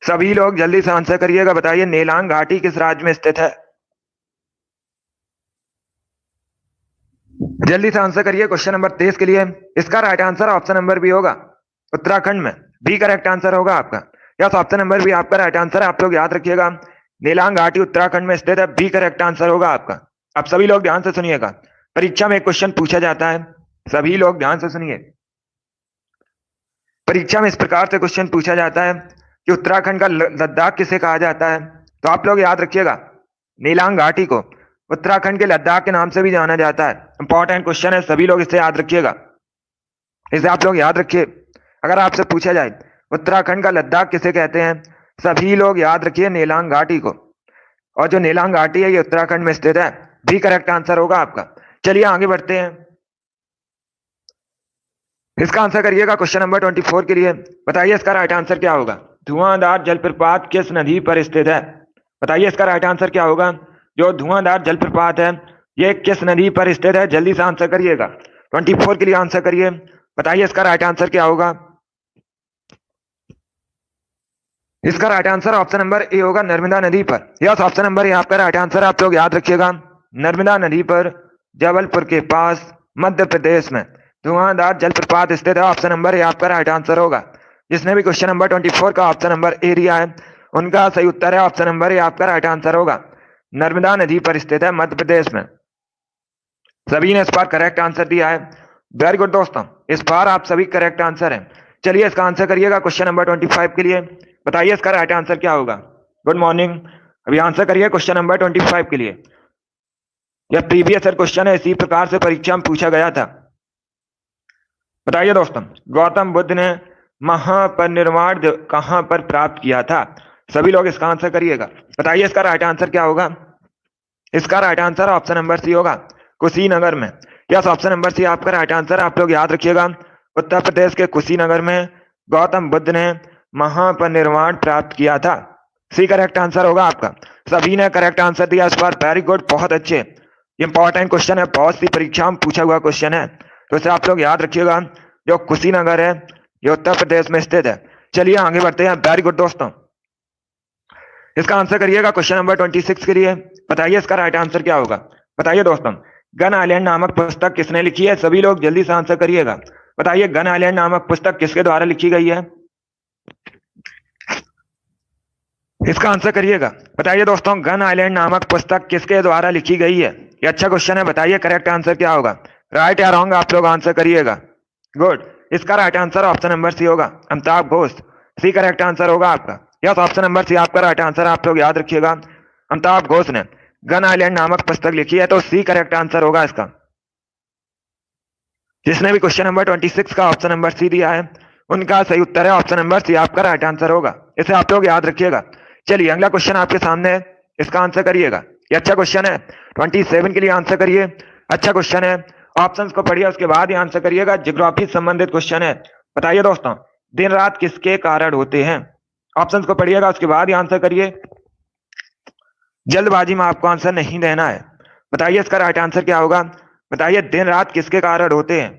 सभी लोग जल्दी से आंसर करिएगा। बताइए नेलांग घाटी किस राज्य में स्थित है? जल्दी से आंसर करिए क्वेश्चन नंबर 23 के लिए। इसका right answer option number B होगा, उत्तराखंड में। बी करेक्ट आंसर होगा आपका। यस, ऑप्शन नंबर बी आपका राइट आंसर है। आप लोग याद रखिएगा, नीलांग घाटी उत्तराखंड में स्थित है। बी करेक्ट आंसर होगा आपका। आप सभी लोग ध्यान से सुनिएगा, परीक्षा में एक क्वेश्चन पूछा जाता है, सभी लोग ध्यान से सुनिए। परीक्षा में इस प्रकार से क्वेश्चन पूछा जाता है कि उत्तराखंड का लद्दाख किसे कहा जाता है, तो आप लोग याद रखिएगा, नीलांग घाटी को उत्तराखंड के लद्दाख के नाम से भी जाना जाता है। इंपॉर्टेंट क्वेश्चन है, सभी लोग इसे याद रखिएगा, इसे आप लोग याद रखिए। अगर आपसे पूछा जाए उत्तराखंड का लद्दाख किसे कहते हैं, सभी लोग याद रखिए नीलांग घाटी को। और जो नीलांग घाटी है ये उत्तराखंड में स्थित है। बी करेक्ट आंसर होगा आपका। चलिए आगे बढ़ते हैं। इसका आंसर करिएगा क्वेश्चन नंबर 24 के लिए। बताइए इसका राइट आंसर क्या होगा। धुआंधार जलप्रपात किस नदी पर स्थित है। बताइए इसका राइट आंसर क्या होगा। जो धुआंधार जलप्रपात है ये किस नदी पर स्थित है, जल्दी से आंसर करिएगा। 24 के लिए आंसर करिए। बताइए इसका राइट आंसर क्या होगा। इसका right answer option number A होगा, नर्मदा नदी पर। यस, ऑप्शन नंबर ए आपका राइट आंसर है। आप लोग याद रखिएगा, नर्मदा नदी पर जबलपुर के पास मध्य प्रदेश में धुआंधार जलप्रपात स्थित है। ऑप्शन नंबर ए आपका राइट आंसर होगा। जिसने भी क्वेश्चन नंबर 24 का ऑप्शन नंबर ए दिया है उनका सही उत्तर है ऑप्शन नंबर ए आपका राइट आंसर होगा। नर्मदा नदी पर स्थित है मध्य प्रदेश में। सभी ने इस बार करेक्ट आंसर दिया है। वेरी गुड दोस्तों, इस बार आप सभी करेक्ट आंसर है। चलिए इसका आंसर करिएगा क्वेश्चन नंबर 25 के लिए। बताइए इसका राइट आंसर क्या होगा। गुड मॉर्निंग, अभी आंसर करिए क्वेश्चन नंबर 25 के लिए। यह प्रीवियस ईयर क्वेश्चन है, इसी प्रकार से परीक्षा में पूछा गया था। बताइए दोस्तों, गौतम बुद्ध ने महापरिनिर्वाण कहां पर प्राप्त किया था। सभी लोग इसका आंसर करिएगा। बताइए इसका राइट आंसर क्या होगा। इसका right answer option number C होगा, कुशीनगर में। यस, ऑप्शन नंबर सी आपका राइट आंसर। आप लोग याद रखिएगा, उत्तर प्रदेश के कुशीनगर में गौतम बुद्ध ने महापरिनिर्वाण प्राप्त किया था। सी करेक्ट आंसर होगा आपका। सभी ने करेक्ट आंसर दिया इस बार। वेरी गुड, बहुत अच्छे। इंपॉर्टेंट क्वेश्चन है, बहुत सी परीक्षा में पूछा हुआ क्वेश्चन है, तो इसे आप लोग याद रखिएगा। जो कुशीनगर है ये उत्तर प्रदेश में स्थित है। चलिए आगे बढ़ते हैं। वेरी गुड दोस्तों, इसका आंसर करिएगा क्वेश्चन नंबर 26 के लिए। बताइए इसका राइट आंसर क्या होगा। बताइए दोस्तों, गन आइलैंड नामक पुस्तक किसने लिखी है। सभी लोग जल्दी से आंसर करिएगा। बताइए गन आइलैंड नामक पुस्तक किसके द्वारा लिखी गई है। इसका आंसर करिएगा। बताइए दोस्तों, गन आइलैंड नामक पुस्तक किसके द्वारा लिखी गई है। ये अच्छा क्वेश्चन है। बताइए करेक्ट आंसर क्या होगा। राइट या रॉन्ग आप लोग आंसर करिएगा। गुड, इसका right answer option number C होगा, Amitabh Ghosh. C correct answer होगा आपका। यस, ऑप्शन नंबर सी आपका राइट आंसर। आप लोग याद रखिएगा, अमिताभ घोष ने गन आइलैंड नामक पुस्तक लिखी है, तो सी करेक्ट आंसर होगा इसका। जिसने भी क्वेश्चन नंबर 26 का ऑप्शन नंबर सी दिया है उनका सही उत्तर है ऑप्शन नंबर सी आपका राइट आंसर होगा। इसे आप लोग याद रखिएगा। चलिए अगला क्वेश्चन आपके सामने है, इसका आंसर करिएगा। ये अच्छा क्वेश्चन है, 27 के लिए आंसर करिए। अच्छा क्वेश्चन है, ऑप्शंस को पढ़िए उसके बाद ही आंसर करिएगा। ज्योग्राफी संबंधित क्वेश्चन है। बताइए दोस्तों, दिन रात किसके कारण होते हैं। ऑप्शंस को पढ़िएगा उसके बाद ही आंसर करिए। जल्दबाजी में आपको आंसर नहीं देना है। बताइए इसका राइट आंसर क्या होगा। बताइए दिन रात किसके कारण होते हैं।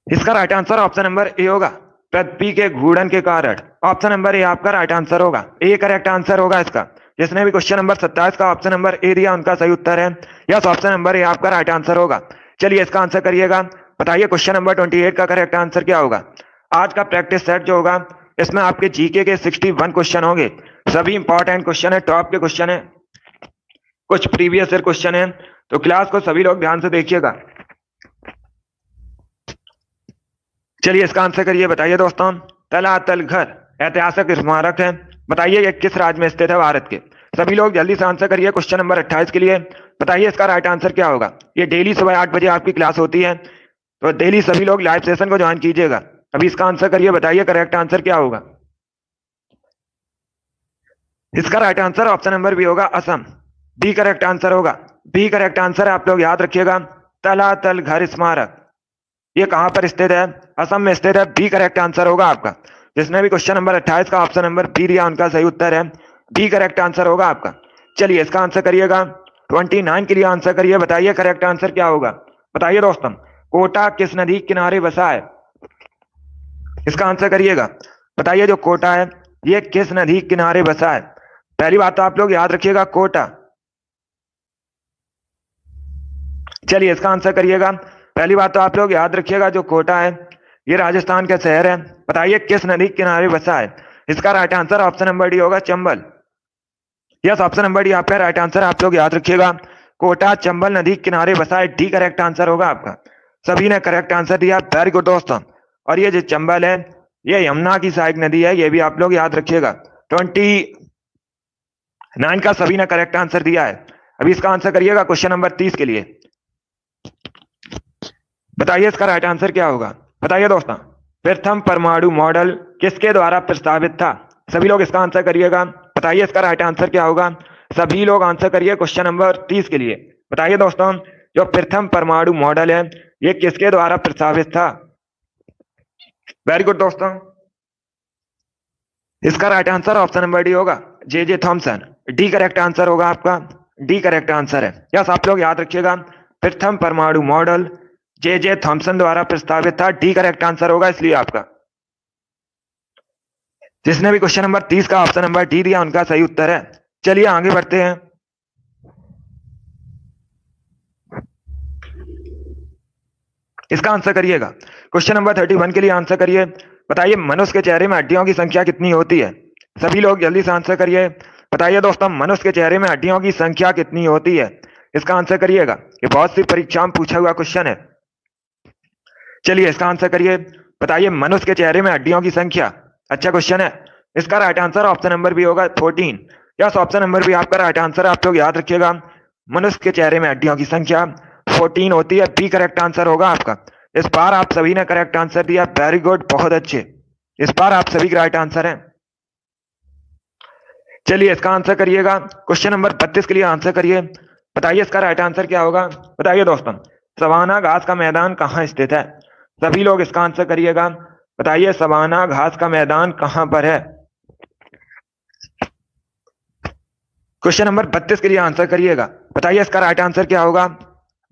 इसका right answer option number A होगा, पृथ्वी के घूर्णन के कारण। ऑप्शन नंबर ए आपका राइट आंसर होगा। ए करेक्ट आंसर होगा इसका। जिसने भी क्वेश्चन नंबर 27 का ऑप्शन नंबर ए दिया उनका सही उत्तर है। यस, ऑप्शन नंबर ए आपका राइट आंसर होगा। चलिए इसका आंसर करिएगा। बताइए क्वेश्चन नंबर 28 का करेक्ट आंसर क्या होगा। आज का प्रैक्टिस सेट जो होगा इसमें आपके जीके के 61 क्वेश्चन होंगे। सभी इंपॉर्टेंट क्वेश्चन है, टॉप के क्वेश्चन है, कुछ प्रीवियस ईयर क्वेश्चन है, तो क्लास को सभी लोग ध्यान से देखिएगा। चलिए इसका आंसर करिए। बताइए दोस्तों, तलातल घर ऐतिहासिक स्मारक है। बताइए ये किस राज्य में स्थित है भारत के। सभी लोग जल्दी से आंसर करिए क्वेश्चन नंबर 28 के लिए। बताइए इसका राइट आंसर क्या होगा। ये डेली सुबह 8 बजे आपकी क्लास होती है, तो डेली सभी लोग लाइव सेशन को ज्वाइन कीजिएगा। अभी इसका आंसर करिए। बताइए करेक्ट आंसर क्या होगा। इसका right answer option number B होगा, असम। बी करेक्ट आंसर होगा। बी करेक्ट आंसर है, आप लोग याद रखिएगा। तलातल घर स्मारक ये कहां पर स्थित है, असम में स्थित है। बी करेक्ट आंसर होगा आपका। जिसने भी क्वेश्चन नंबर 28 का ऑप्शन नंबर बी दिया उनका सही उत्तर है। बी करेक्ट आंसर होगा आपका। चलिए इसका आंसर करिएगा। 29 के लिए आंसर करिए। बताइए करेक्ट आंसर क्या होगा। बताइए दोस्तों, कोटा किस नदी किनारे बसा है। इसका आंसर करिएगा। बताइए जो कोटा है ये किस नदी किनारे बसा है। पहली बात तो आप लोग याद रखिएगा, कोटा चलिए इसका आंसर करिएगा। पहली बात तो आप लोग याद रखिएगा, जो कोटा है ये राजस्थान का शहर है। बताइए किस नदी के किनारे बसा है? इसका right answer option number D होगा, Chambal. Yes, option number D आपका राइट आंसर। आप लोग याद रखिएगा, कोटा चंबल नदी के किनारे बसा है। डी करेक्ट आंसर होगा आपका। सभी ने करेक्ट आंसर दिया, वेरी गुड दोस्तों। और ये जो चंबल है ये यमुना की सहायक नदी है, ये भी आप लोग याद रखिएगा। 29 का सभी ने करेक्ट आंसर दिया है। अभी इसका आंसर करिएगा क्वेश्चन नंबर 30 के लिए। बताइए इसका राइट आंसर क्या होगा? बताइए दोस्तों, प्रथम परमाणु मॉडल किसके द्वारा प्रस्तावित था? सभी लोग इसका आंसर करिएगा। बताइए इसका राइट आंसर क्या होगा? सभी लोग आंसर करिए क्वेश्चन नंबर 30 के लिए। बताइए दोस्तों, जो प्रथम परमाणु मॉडल है ये किसके द्वारा प्रस्तावित था? वेरी गुड दोस्तों, इसका right answer option number D होगा, J Thomson. D correct answer होगा आपका। डी करेक्ट आंसर है। यस, आप लोग याद रखिएगा, प्रथम परमाणु मॉडल जे थॉमसन द्वारा प्रस्तावित था। डी करेक्ट आंसर होगा इसलिए आपका। जिसने भी क्वेश्चन नंबर 30 का ऑप्शन नंबर डी दिया उनका सही उत्तर है। चलिए आगे बढ़ते हैं। इसका आंसर करिएगा। क्वेश्चन नंबर 31 के लिए आंसर करिए। बताइए मनुष्य के चेहरे में हड्डियों की संख्या कितनी होती है? सभी लोग जल्दी से आंसर करिए। बताइए दोस्तों, मनुष्य के चेहरे में हड्डियों की संख्या कितनी होती है? इसका आंसर करिएगा। ये बहुत सी परीक्षाओं में पूछा हुआ क्वेश्चन है। चलिए इसका आंसर करिए। बताइए मनुष्य के चेहरे में हड्डियों की संख्या। अच्छा क्वेश्चन है। इसका right answer option number B होगा, 14। यस, ऑप्शन नंबर बी आपका राइट आंसर। आप लोग याद रखिएगा, मनुष्य के चेहरे में हड्डियों की संख्या 14 होती है। बी करेक्ट आंसर होगा आपका। इस बार आप सभी ने करेक्ट आंसर दिया, वेरी गुड, बहुत अच्छे। इस बार आप सभी का राइट आंसर है। चलिए इसका आंसर करिएगा। क्वेश्चन नंबर 32 के लिए आंसर करिए। बताइए इसका राइट आंसर क्या होगा? बताइए दोस्तों, सवाना घास का मैदान कहाँ स्थित है? सभी लोग इसका आंसर करिएगा। बताइए सवाना घास का मैदान कहां पर है? क्वेश्चन नंबर 32 के लिए आंसर करिएगा। बताइए इसका राइट आंसर क्या होगा?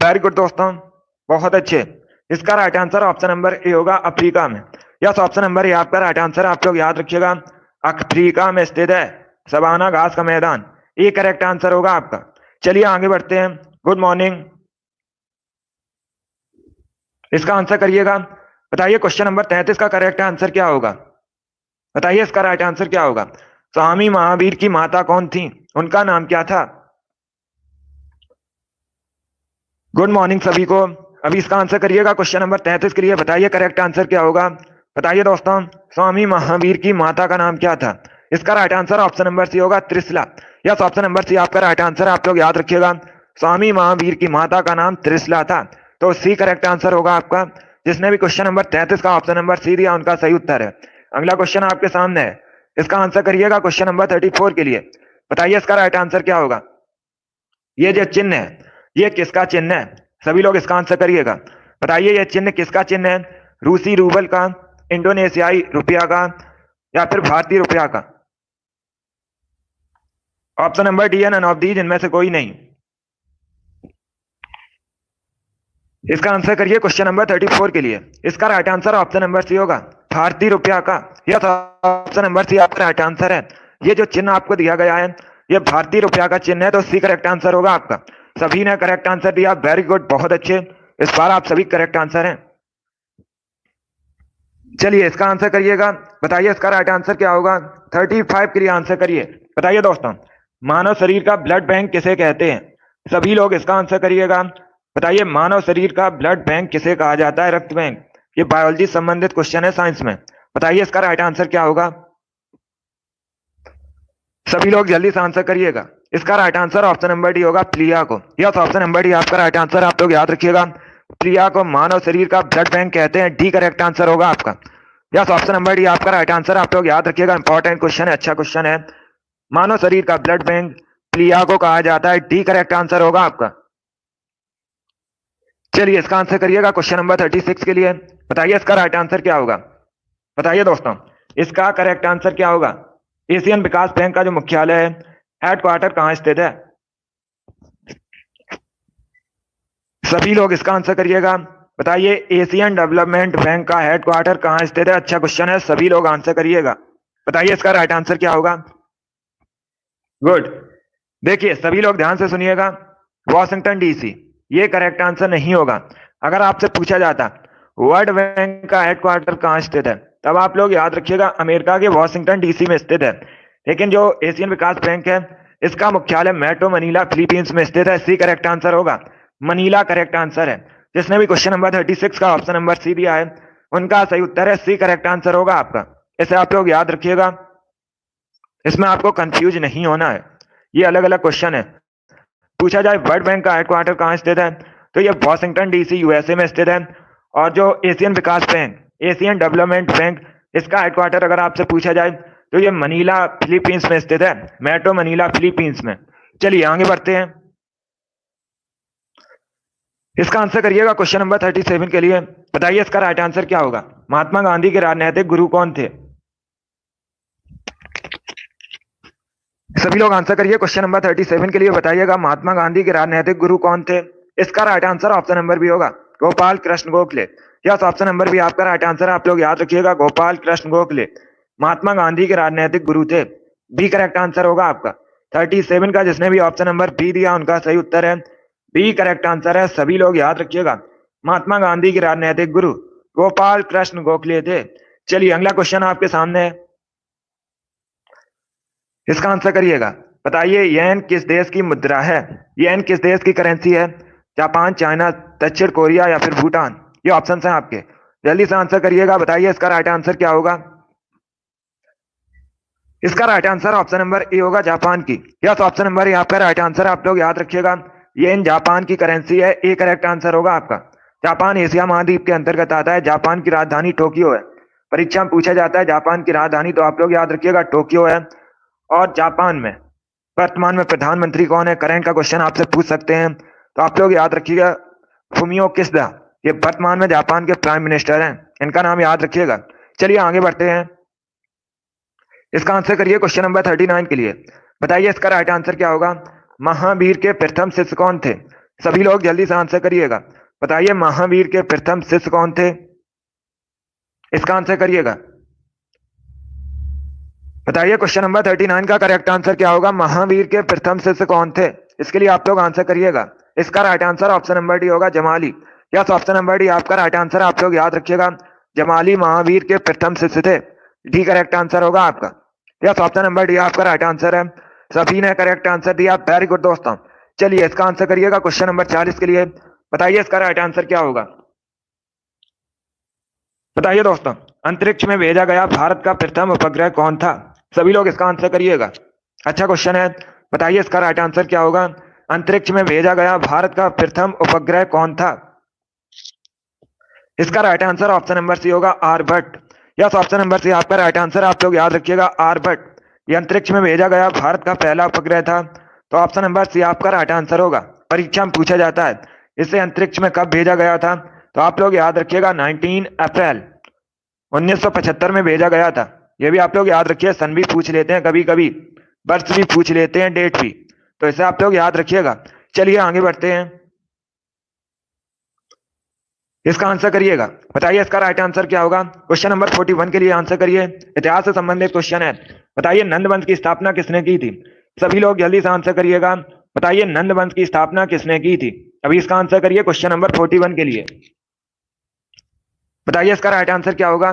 वेरी गुड दोस्तों, बहुत अच्छे। इसका right answer option number A होगा, अफ्रीका में। यस, ऑप्शन नंबर ए आपका राइट आंसर। आप लोग याद रखिएगा, अफ्रीका में स्थित है सवाना घास का मैदान। ये करेक्ट आंसर होगा आपका। चलिए आगे बढ़ते हैं। गुड मॉर्निंग, इसका आंसर करिएगा। बताइए क्वेश्चन नंबर 33 का करेक्ट आंसर क्या होगा? बताइए इसका राइट आंसर क्या होगा? स्वामी महावीर की माता कौन थी? उनका नाम क्या था? गुड मॉर्निंग सभी को। अभी इसका आंसर करिएगा क्वेश्चन नंबर 33 के लिए। बताइए करेक्ट आंसर क्या होगा? बताइए दोस्तों, स्वामी महावीर की माता का नाम क्या था? इसका right answer option number C होगा, Trishala. Yes, option number C आपका राइट आंसर। आप लोग याद रखिएगा, स्वामी महावीर की माता का नाम त्रिशला था। तो सी करेक्ट आंसर होगा आपका। जिसने भी क्वेश्चन नंबर 33 का ऑप्शन नंबर सी दिया उनका सही उत्तर है। अगला क्वेश्चन आपके सामने है। इसका आंसर करिएगा क्वेश्चन नंबर 34 के लिए। बताइए इसका राइट आंसर क्या होगा? ये जो चिन्ह है ये किसका चिन्ह है? सभी लोग इसका आंसर करिएगा। बताइए ये चिन्ह किसका चिन्ह है? रूसी रूबल का, इंडोनेशियाई रुपया का, या फिर भारतीय रुपया का? ऑप्शन नंबर डी है, नन ऑफ दीज, इनमें से कोई नहीं। इसका आंसर करिए क्वेश्चन नंबर 34 के लिए। इसका right answer option number C होगा, भारतीय रुपया का। यह ऑप्शन नंबर सी आपका राइट आंसर है। ये जो चिन्ह आपको दिया गया है ये भारतीय रुपया का चिन्ह है, तो सी करेक्ट आंसर होगा आपका। सभी ने करेक्ट आंसर दिया, वेरी गुड, बहुत अच्छे। इस बार आप सभी करेक्ट आंसर हैं। चलिए इसका आंसर करिएगा। बताइए इसका राइट आंसर क्या होगा? 35 के लिए आंसर करिए। बताइए दोस्तों, मानव शरीर का ब्लड बैंक किसे कहते हैं? सभी लोग इसका आंसर करिएगा। बताइए मानव शरीर का ब्लड बैंक किसे कहा जाता है? रक्त बैंक। ये बायोलॉजी संबंधित क्वेश्चन है साइंस में। बताइए इसका राइट आंसर क्या होगा? सभी लोग जल्दी से आंसर करिएगा। इसका right answer option number D होगा, प्लिया को। यस, ऑप्शन नंबर डी आपका राइट आंसर। आप लोग याद रखिएगा, प्लिया को मानव शरीर का ब्लड बैंक कहते हैं। डी करेक्ट आंसर होगा आपका। यस, ऑप्शन नंबर डी आपका राइट आंसर। आप लोग याद रखिएगा, इंपॉर्टेंट क्वेश्चन है, अच्छा क्वेश्चन है। मानव शरीर का ब्लड बैंक प्लिया को कहा जाता है। डी करेक्ट आंसर होगा आपका। चलिए इसका आंसर करिएगा क्वेश्चन नंबर 36 के लिए। बताइए इसका राइट आंसर क्या होगा? बताइए दोस्तों, इसका करेक्ट आंसर क्या होगा? एशियन विकास बैंक का जो मुख्यालय है, हेडक्वार्टर कहां स्थित है? सभी लोग इसका आंसर करिएगा। बताइए एशियन डेवलपमेंट बैंक का हेडक्वार्टर कहां स्थित है? अच्छा क्वेश्चन है, सभी लोग आंसर करिएगा। बताइए इसका राइट आंसर क्या होगा? गुड। देखिए सभी लोग ध्यान से सुनिएगा, वॉशिंगटन डीसी। ये करेक्ट आंसर नहीं होगा। अगर आपसे पूछा जाता वर्ल्ड बैंक का हेडक्वार्टर कहाँ स्थित है, तब आप लोग याद रखिएगा अमेरिका के वॉशिंगटन डीसी में स्थित है। लेकिन जो एशियन विकास बैंक है इसका मुख्यालय मेट्रो मनीला फिलीपींस में स्थित है। सी करेक्ट आंसर होगा, मनीला करेक्ट आंसर है। जिसने भी क्वेश्चन नंबर 36 का ऑप्शन नंबर सी दिया है उनका सही उत्तर है सी करेक्ट आंसर होगा आपका। इसे आप लोग याद रखिएगा, इसमें आपको कंफ्यूज नहीं होना है। ये अलग अलग क्वेश्चन है। पूछा जाए वर्ल्ड बैंक का हेडक्वार्टर कहाँ स्थित है, तो ये वॉशिंगटन डीसी यूएसए में स्थित है। और जो एशियन विकास बैंक, एशियन डेवलपमेंट बैंक, इसका हेडक्वार्टर अगर आपसे पूछा जाए तो ये मनीला फिलीपींस में स्थित है, मेट्रो मनीला फिलीपींस में। चलिए आगे बढ़ते हैं। इसका आंसर करिएगा क्वेश्चन नंबर 37 के लिए। बताइए इसका राइट आंसर क्या होगा। महात्मा गांधी के राजनीतिक गुरु कौन थे? सभी लोग आंसर करिए क्वेश्चन नंबर 37 के लिए। बताइएगा महात्मा गांधी के राजनीतिक गुरु कौन थे। इसका right answer option number B होगा Gopal Krishna Gokhale. Yes, option number B आपका राइट आंसर है। आप लोग याद रखिएगा गोपाल कृष्ण गोखले महात्मा गांधी के राजनीतिक गुरु थे। बी करेक्ट आंसर होगा आपका। 37 का जिसने भी ऑप्शन नंबर बी दिया उनका सही उत्तर है बी करेक्ट आंसर है। सभी लोग याद रखिएगा महात्मा गांधी के राजनीतिक गुरु गोपाल कृष्ण गोखले थे। चलिए अगला क्वेश्चन आपके सामने है, इसका आंसर करिएगा। बताइए येन किस देश की मुद्रा है? येन किस देश की करेंसी है? जापान, चाइना, दक्षिण कोरिया या फिर भूटान? ये ऑप्शन हैं आपके, जल्दी से आंसर करिएगा। बताइए इसका राइट आंसर क्या होगा। इसका right answer option number A होगा जापान की। यस, ऑप्शन नंबर ए आपका राइट आंसर। आप लोग याद रखिएगा येन जापान की करेंसी है। ए करेक्ट आंसर होगा आपका। जापान एशिया महाद्वीप के अंतर्गत आता है। जापान की राजधानी टोक्यो है। परीक्षा में पूछा जाता है जापान की राजधानी, तो आप लोग याद रखिएगा टोक्यो है। और जापान में वर्तमान में प्रधानमंत्री कौन है? करंट का क्वेश्चन आपसे पूछ सकते हैं, तो आप लोग याद रखिएगा फुमियो किशिदा। ये वर्तमान में जापान के प्राइम मिनिस्टर हैं, इनका नाम याद रखिएगा। चलिए आगे बढ़ते हैं। इसका आंसर करिए क्वेश्चन नंबर 39 के लिए। बताइए इसका राइट आंसर क्या होगा। महावीर के प्रथम शिष्य कौन थे? सभी लोग जल्दी से आंसर करिएगा। बताइए महावीर के प्रथम शिष्य कौन थे? इसका आंसर करिएगा। बताइए क्वेश्चन नंबर 39 का करेक्ट आंसर क्या होगा। महावीर के प्रथम शिष्य कौन थे? इसके लिए आप लोग आंसर करिएगा। इसका right answer option number D होगा Jamali. Yes, option number D आपका राइट आंसर। आप लोग याद रखिएगा जमाली महावीर के प्रथम शिष्य थे। डी करेक्ट आंसर होगा आपका। यस, ऑप्शन नंबर डी आपका राइट आंसर है। सभी ने करेक्ट आंसर दिया, वेरी गुड दोस्तों। चलिए इसका आंसर करिएगा क्वेश्चन नंबर 40 के लिए। बताइए इसका राइट आंसर क्या होगा। बताइए दोस्तों, अंतरिक्ष में भेजा गया भारत का प्रथम उपग्रह कौन था? सभी लोग इसका आंसर करिएगा। अच्छा क्वेश्चन है, बताइए इसका राइट आंसर क्या होगा। अंतरिक्ष में भेजा गया भारत का प्रथम उपग्रह कौन था? इसका right answer option number C होगा Aryabhata. Yes, option number C आपका राइट आंसर। आप लोग याद रखिएगा आर्यभट्ट ये अंतरिक्ष में भेजा गया भारत का पहला उपग्रह था, तो ऑप्शन नंबर सी आपका राइट आंसर होगा। परीक्षा में पूछा जाता है इसे अंतरिक्ष में कब भेजा गया था, तो आप लोग याद रखिएगा 19 अप्रैल 1975 में भेजा गया था। ये भी आप लोग याद रखिए, सन भी पूछ लेते हैं कभी कभी, वर्ष भी पूछ लेते हैं, डेट भी, तो इसे आप लोग याद रखिएगा। चलिए आगे बढ़ते हैं। इसका आंसर करिएगा। बताइए इसका राइट आंसर क्या होगा। क्वेश्चन नंबर 41 के लिए आंसर करिए। इतिहास से संबंधित क्वेश्चन है। बताइए नंद वंश की स्थापना किसने की थी? सभी लोग जल्दी से आंसर करिएगा। बताइए नंद वंश की स्थापना किसने की थी? अभी इसका आंसर करिए क्वेश्चन नंबर 41 के लिए। बताइए इसका राइट आंसर क्या होगा।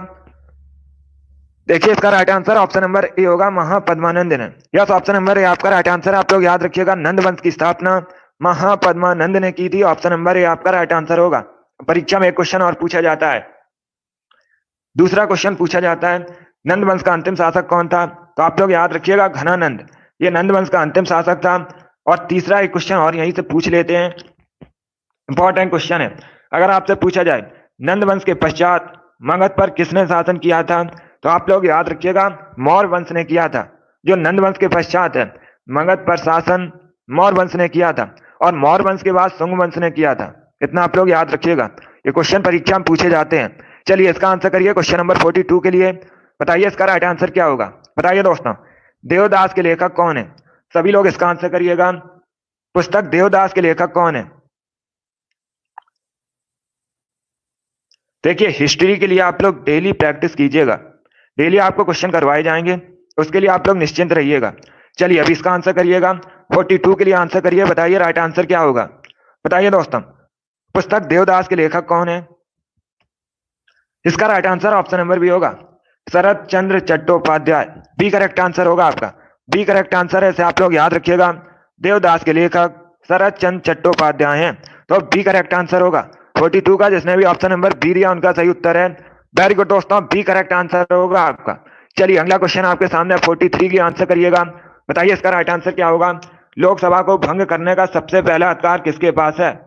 देखिए इसका right answer option number A होगा महापद्मानंद ने। यस, ऑप्शन नंबर ए आपका राइट आंसर। आप लोग याद रखिएगा नंद वंश की स्थापना महापद्मानंद ने की थी। ऑप्शन नंबर ए आपका राइट आंसर होगा। परीक्षा में एक क्वेश्चन और पूछा जाता है। दूसरा क्वेश्चन पूछा जाता है नंद वंश का अंतिम शासक कौन था, तो आप लोग याद रखिएगा घनानंद। ये नंद वंश का अंतिम शासक था। और तीसरा एक क्वेश्चन और यहीं से पूछ लेते हैं, इंपॉर्टेंट क्वेश्चन है। अगर आपसे पूछा जाए नंद वंश के पश्चात मगध पर किसने शासन किया था, तो आप लोग याद रखिएगा मौर्य वंश ने किया था। जो नंद वंश के पश्चात है मगध पर शासन मौर्य वंश ने किया था, और मौर्य वंश के बाद शुंग वंश ने किया था। इतना आप लोग याद रखिएगा, ये क्वेश्चन परीक्षा में पूछे जाते हैं। चलिए इसका आंसर करिए क्वेश्चन नंबर 42 के लिए। बताइए इसका राइट आंसर क्या होगा। बताइए दोस्तों देवदास के लेखक कौन है? सभी लोग इसका आंसर करिएगा। पुस्तक देवदास के लेखक कौन है? देखिए हिस्ट्री के लिए आप लोग डेली प्रैक्टिस कीजिएगा, डेली आपको क्वेश्चन करवाए जाएंगे, उसके लिए आप लोग निश्चिंत रहिएगा। चलिए अभी इसका आंसर करिएगा। 42 के लिए आंसर करिए। बताइए राइट आंसर क्या होगा। बताइए दोस्तों, पुस्तक देवदास के लेखक कौन है? इसका right answer option number B होगा Sharat Chandra Chattopadhyay. B correct answer होगा आपका। बी करेक्ट आंसर है, इसे आप लोग याद रखिएगा। देवदास के लेखक शरत चंद्र चट्टोपाध्याय हैं, तो बी करेक्ट आंसर होगा। 42 का जिसने भी ऑप्शन नंबर बी दिया उनका सही उत्तर है। वेरी गुड दोस्तों, बी करेक्ट आंसर होगा आपका। चलिए अगला क्वेश्चन आपके सामने 43 की आंसर करिएगा। बताइए इसका राइट आंसर क्या होगा? लोकसभा को भंग करने का सबसे पहला अधिकार किसके पास है?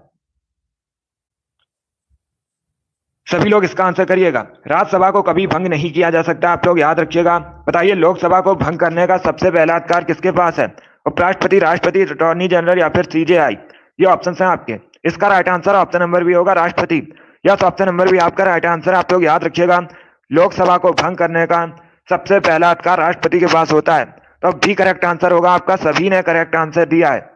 सभी लोग इसका आंसर करिएगा। राज्यसभा को कभी भंग नहीं किया जा सकता, आप लोग याद रखिएगा। बताइए लोकसभा को भंग करने का सबसे पहला अधिकार किसके पास है? उपराष्ट्रपति, राष्ट्रपति, अटॉर्नी जनरल या फिर सीजेआई? ये ऑप्शन है आपके। इसका right answer option number B होगा राष्ट्रपति। यस, ऑप्शन नंबर बी आपका राइट आंसर, आप लोग याद रखिएगा। लोकसभा को भंग करने का सबसे पहला अधिकार राष्ट्रपति के पास होता है, तो भी करेक्ट आंसर होगा आपका। सभी ने करेक्ट आंसर दिया है।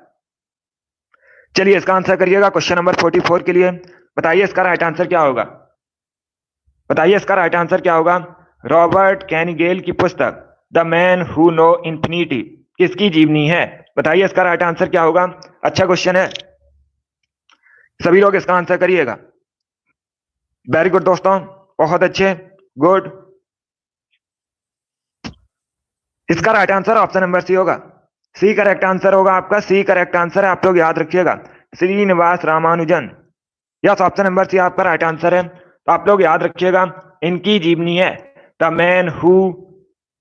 चलिए इसका आंसर करिएगा क्वेश्चन नंबर 44 के लिए। बताइए इसका राइट आंसर क्या होगा? बताइए इसका राइट आंसर क्या होगा? रॉबर्ट कैनिगेल की पुस्तक the man who know infinity किसकी जीवनी है? बताइए इसका राइट आंसर क्या होगा? अच्छा क्वेश्चन है, सभी लोग इसका आंसर करिएगा। वेरी गुड दोस्तों, बहुत अच्छे, गुड। इसका right answer option number C होगा। सी करेक्ट आंसर होगा आपका। सी करेक्ट आंसर है, आप लोग याद रखिएगा। Srinivasa Ramanujan. Yes, option number C आपका राइट आंसर है, तो आप लोग याद रखिएगा। इनकी जीवनी है the man who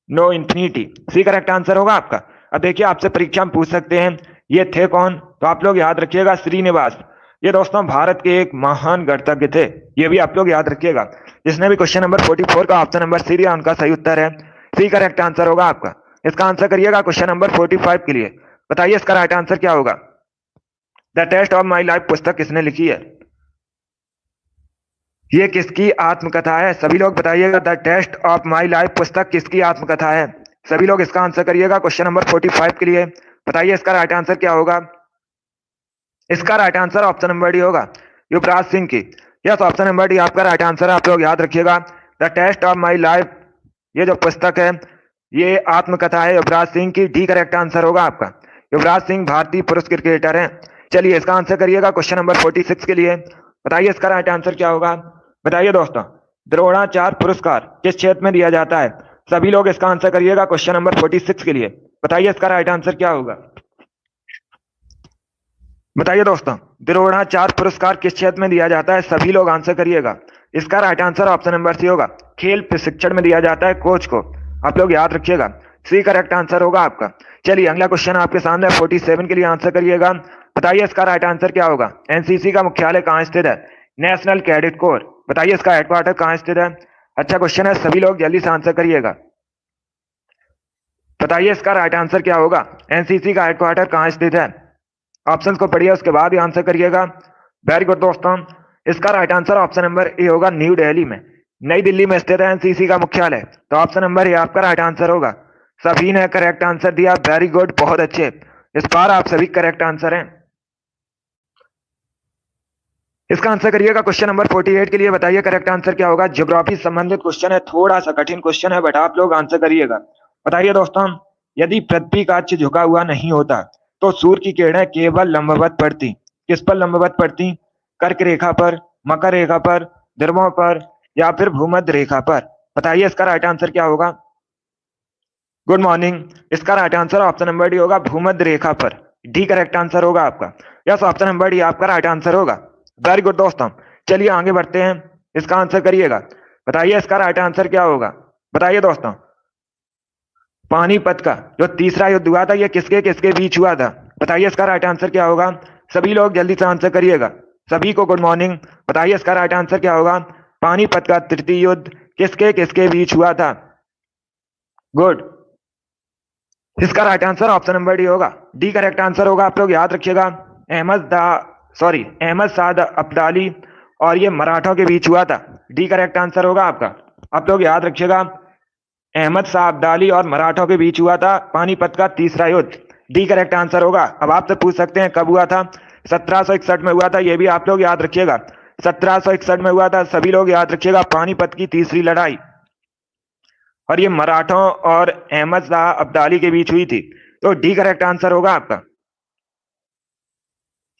know infinity. C correct answer होगा आपका। अब देखिए आपसे परीक्षा में पूछ सकते हैं ये थे कौन, तो आप लोग याद रखिएगा श्रीनिवास। ये दोस्तों भारत के एक महान गणितज्ञ थे, ये भी आप लोग याद रखिएगा। जिसने भी क्वेश्चन नंबर 44 का ऑप्शन नंबर सी दिया उनका सही उत्तर है। सी करेक्ट आंसर होगा आपका। इसका आंसर करिएगा क्वेश्चन नंबर 45 के लिए। बताइए इसका राइट आंसर क्या होगा? The test of my life पुस्तक किसने लिखी है? ये किसकी आत्मकथा है? सभी लोग बताइएगा, the test of my life पुस्तक किसकी आत्मकथा है? सभी लोग इसका आंसर करिएगा क्वेश्चन नंबर 45 के लिए। बताइए इसका राइट आंसर क्या होगा? इसका right answer option number D होगा, युवराज सिंह की। यस, ऑप्शन नंबर डी आपका राइट आंसर है, आप लोग याद रखिएगा। The test of my life ये जो पुस्तक है ये आत्मकथा है युवराज सिंह की। डी करेक्ट आंसर होगा आपका। युवराज सिंह भारतीय पुरुष क्रिकेटर हैं। चलिए इसका आंसर करिएगा क्वेश्चन नंबर 46 के लिए। बताइए इसका राइट आंसर क्या होगा? बताइए दोस्तों, द्रोणाचार्य पुरस्कार किस क्षेत्र में दिया जाता है? सभी लोग इसका आंसर करिएगा क्वेश्चन नंबर 46 के लिए। बताइए इसका राइट आंसर क्या होगा? बताइए दोस्तों, द्रोणाचार्य पुरस्कार किस क्षेत्र में दिया जाता है? सभी लोग आंसर करिएगा। इसका right answer option number C होगा, खेल प्रशिक्षण में दिया जाता है कोच को। आप लोग याद रखिएगा, सी करेक्ट आंसर होगा आपका। चलिए अगला क्वेश्चन आपके सामने 47 के लिए आंसर करिएगा। बताइए इसका राइट आंसर क्या होगा? एनसीसी का मुख्यालय कहाँ स्थित है? National cadet corps. बताइए इसका हेडक्वार्टर कहाँ स्थित है? अच्छा क्वेश्चन है, सभी लोग जल्दी से आंसर करिएगा। बताइए इसका राइट आंसर क्या होगा? एनसीसी का हेडक्वार्टर कहाँ स्थित है? ऑप्शन को पढ़िए उसके बाद ही आंसर करिएगा। वेरी गुड दोस्तों, इसका right answer option number A होगा, न्यू दिल्ली में। नई दिल्ली में स्थित है एनसीसी का मुख्यालय, तो ऑप्शन नंबर ए आपका राइट आंसर होगा। सभी ने करेक्ट आंसर दिया, वेरी गुड, बहुत अच्छे। इस बार आप सभी करेक्ट आंसर हैं। इसका आंसर करिएगा क्वेश्चन नंबर 48 के लिए। बताइए करेक्ट आंसर क्या होगा? ज्योग्राफी संबंधित क्वेश्चन है, थोड़ा सा कठिन क्वेश्चन है, बट आप लोग आंसर करिएगा। बताइए दोस्तों, यदि पृथ्वी का अक्ष झुका हुआ नहीं होता तो सूर्य की किरणें केवल लंबवत पड़ती। किस पर लंबवत पड़ती? कर्क रेखा पर, मकर रेखा पर, ध्रुवों पर या फिर भूमध्य रेखा पर? बताइए इसका राइट आंसर क्या होगा? गुड मॉर्निंग, इसका right answer option number D होगा, भूमध्य रेखा पर। डी करेक्ट आंसर होगा आपका। यस, ऑप्शन नंबर डी आपका राइट आंसर होगा। वेरी गुड दोस्तों, चलिए आगे बढ़ते हैं। इसका आंसर करिएगा। बताइए इसका राइट आंसर क्या होगा? बताइए दोस्तों, पानीपत का जो तीसरा युद्ध हुआ था ये किसके किसके बीच हुआ था? बताइए इसका राइट आंसर क्या होगा? सभी लोग जल्दी से आंसर करिएगा। सभी को गुड मॉर्निंग। बताइए इसका राइट आंसर क्या होगा? पानीपत का तृतीय युद्ध किसके किसके बीच हुआ था? गुड, इसका right answer option number D होगा। डी करेक्ट आंसर होगा, आप लोग याद रखिएगा। अहमद साद अब्दाली और ये मराठों के बीच हुआ था। डी करेक्ट आंसर होगा आपका। आप लोग याद रखिएगा, अहमद शाह अब्दाली और मराठों के बीच हुआ था पानीपत का तीसरा युद्ध। डी करेक्ट आंसर होगा। अब आपसे पूछ सकते हैं कब हुआ था? 1761 में हुआ था, ये भी आप लोग याद रखिएगा। 1761 में हुआ था, सभी लोग याद रखिएगा, पानीपत की तीसरी लड़ाई। और ये मराठों और अहमद शाह अब्दाली के बीच हुई थी, तो डी करेक्ट आंसर होगा आपका।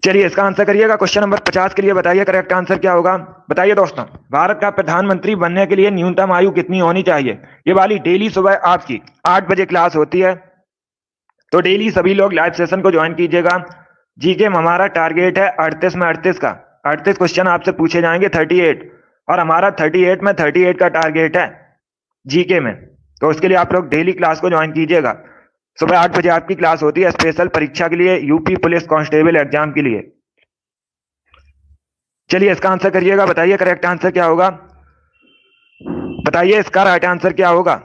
चलिए इसका आंसर करिएगा। क्वेश्चन नंबर 50 के लिए बताइए करेक्ट आंसर क्या होगा। बताइए दोस्तों, भारत का प्रधानमंत्री बनने के लिए न्यूनतम आयु कितनी होनी चाहिए। ये वाली डेली सुबह आपकी 8 बजे क्लास होती है, तो डेली सभी लोग लाइव सेशन को ज्वाइन कीजिएगा। जीके में हमारा टारगेट है 38 में 38 का 38 क्वेश्चन आपसे पूछे जाएंगे 38, और हमारा 38 में 38 का टारगेट है जीके में। तो उसके लिए आप लोग डेली क्लास को ज्वाइन कीजिएगा। सुबह 8 बजे आपकी क्लास होती है स्पेशल परीक्षा के लिए, यूपी पुलिस कांस्टेबल एग्जाम के लिए। चलिए इसका आंसर करिएगा। बताइए करेक्ट आंसर क्या होगा। बताइए इसका राइट आंसर क्या होगा,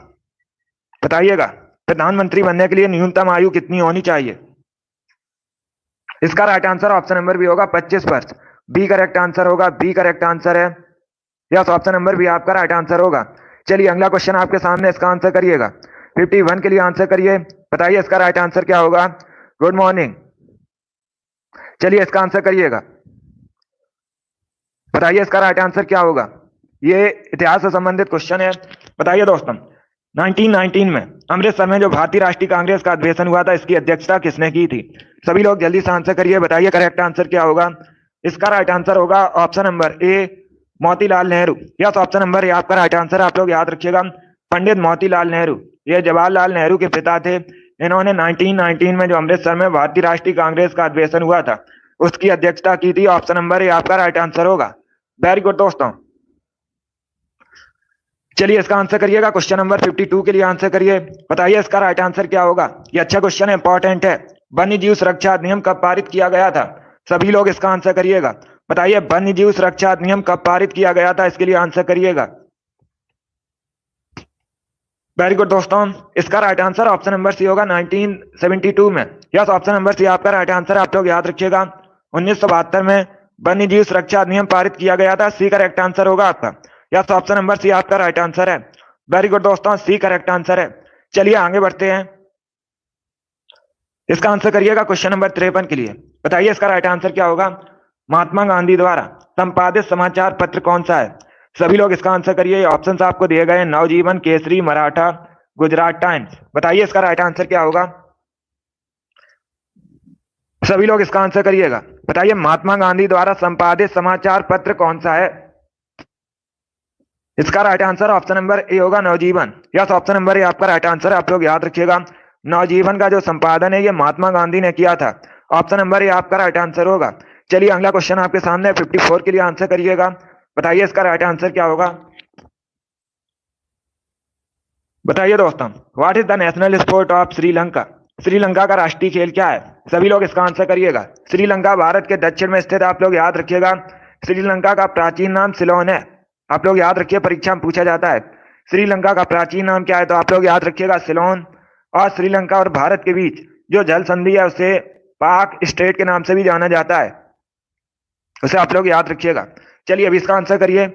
बताइएगा। प्रधानमंत्री बनने के लिए न्यूनतम आयु कितनी होनी चाहिए। इसका right answer option number B होगा 25 वर्ष। बी करेक्ट आंसर होगा, बी करेक्ट आंसर है। यस, ऑप्शन नंबर बी आपका राइट आंसर होगा। चलिए अगला क्वेश्चन आपके सामने, इसका आंसर करिएगा। 51 के लिए आंसर करिए। बताइए इसका राइट आंसर क्या होगा। Good morning. चलिए इसका आंसर करिएगा। बताइए इसका राइट आंसर क्या होगा। ये इतिहास से संबंधित क्वेश्चन है। बताइए दोस्तों, 1919 में अमृतसर में जो भारतीय राष्ट्रीय कांग्रेस का अधिवेशन हुआ था, इसकी अध्यक्षता किसने की थी। सभी लोग जल्दी से आंसर करिए। बताइए करेक्ट आंसर क्या होगा। इसका राइट आंसर होगा option number A, Motilal Nehru. Yes, option number A आपका राइट आंसर। आप लोग याद रखिएगा, पंडित मोतीलाल नेहरू, ये जवाहरलाल नेहरू के पिता थे। इन्होंने 1919 में जो अमृतसर में भारतीय राष्ट्रीय कांग्रेस का अधिवेशन हुआ था, उसकी अध्यक्षता की थी। ऑप्शन नंबर ए आपका राइट आंसर होगा। वेरी गुड दोस्तों। चलिए इसका आंसर करिएगा। क्वेश्चन नंबर 52 के लिए आंसर करिए। बताइए इसका राइट आंसर क्या होगा। ये अच्छा क्वेश्चन है, इंपॉर्टेंट है। वन्य जीव सुरक्षा अधिनियम कब पारित किया गया था। सभी लोग इसका आंसर करिएगा। बताइए वन्य जीव सुरक्षा अधिनियम कब पारित किया गया था, इसके लिए आंसर करिएगा। वेरी गुड दोस्तों। इसका right answer option number C होगा 1972 में। यस, ऑप्शन नंबर सी आपका राइट आंसर। आप लोग याद रखिएगा, 1972 में वन्य जीव सुरक्षा अधिनियम पारित किया गया था। सी करेक्ट आंसर होगा आपका। यस, ऑप्शन नंबर सी आपका राइट आंसर है। वेरी गुड दोस्तों, सी करेक्ट आंसर है। चलिए आगे बढ़ते हैं। इसका आंसर करिएगा क्वेश्चन नंबर 53 के लिए। बताइए इसका राइट आंसर क्या होगा। महात्मा गांधी द्वारा संपादित समाचार पत्र कौन सा है। सभी लोग इसका आंसर करिए। ऑप्शन आपको दिए गए, नवजीवन, केसरी, मराठा, गुजरात टाइम्स। बताइए इसका राइट आंसर क्या होगा। सभी लोग इसका आंसर करिएगा। बताइए महात्मा गांधी द्वारा संपादित समाचार पत्र कौन सा है। इसका right answer option number A होगा, नवजीवन। यस, ऑप्शन नंबर ए आपका राइट आंसर है। आप लोग याद रखिएगा, नवजीवन का जो संपादन है ये महात्मा गांधी ने किया था। ऑप्शन नंबर ए आपका राइट आंसर होगा। चलिए अगला क्वेश्चन आपके सामने 54 के लिए आंसर करिएगा। बताइए इसका राइट आंसर क्या होगा। बताइए दोस्तों, what is the national sport of Sri Lanka. Sri Lanka का राष्ट्रीय खेल क्या है। सभी लोग इसका आंसर करिएगा। श्रीलंका भारत के दक्षिण में स्थित है। आप लोग याद रखिएगा, श्रीलंका का प्राचीन नाम सिलोन है। आप लोग याद रखिए, परीक्षा में पूछा जाता है श्रीलंका का प्राचीन नाम क्या है, तो आप लोग याद रखिएगा सिलोन। और श्रीलंका और भारत के बीच जो जल संधि है उसे पाक स्टेट के नाम से भी जाना जाता है, उसे आप लोग याद रखिएगा। चलिए अभी इसका आंसर करिए।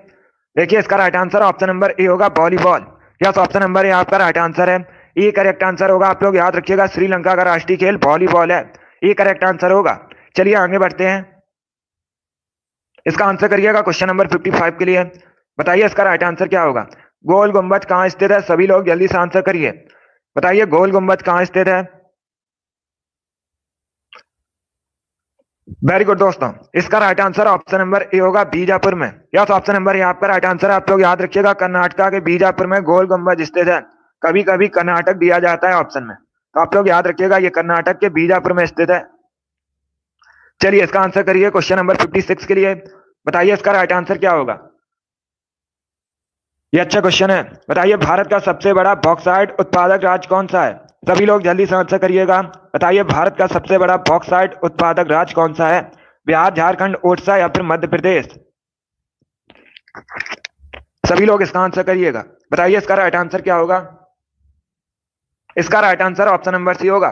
देखिए इसका right answer option number A होगा, volleyball. Yes, option number A आपका राइट आंसर है। ए करेक्ट आंसर होगा। आप लोग याद रखिएगा, श्रीलंका का राष्ट्रीय खेल वॉलीबॉल है। ए करेक्ट आंसर होगा। चलिए आगे बढ़ते हैं। इसका आंसर करिएगा क्वेश्चन नंबर 55 के लिए। बताइए इसका राइट आंसर क्या होगा। गोल गुंबद कहां स्थित है। सभी लोग जल्दी से आंसर करिए। बताइए गोल गुंबद कहां स्थित है। वेरी गुड दोस्तों, इसका right answer option number A होगा, बीजापुर में। यस, ऑप्शन नंबर ए आपका राइट आंसर है। आप लोग याद रखिएगा, कर्नाटका के बीजापुर में गोल गुंबद स्थित है। कभी कभी कर्नाटक दिया जाता है ऑप्शन में, तो आप लोग याद रखिएगा ये कर्नाटक के बीजापुर में स्थित है। चलिए इसका आंसर करिए क्वेश्चन नंबर 56 के लिए। बताइए इसका राइट आंसर क्या होगा। ये अच्छा क्वेश्चन है। बताइए भारत का सबसे बड़ा बॉक्साइट उत्पादक राज्य कौन सा है। सभी लोग जल्दी से आंसर करिएगा। बताइए भारत का सबसे बड़ा बॉक्साइट उत्पादक राज्य कौन सा है। बिहार, झारखंड, ओडिशा या फिर मध्य प्रदेश। सभी लोग इसका आंसर करिएगा। बताइए इसका राइट आंसर क्या होगा। इसका right answer option number C होगा,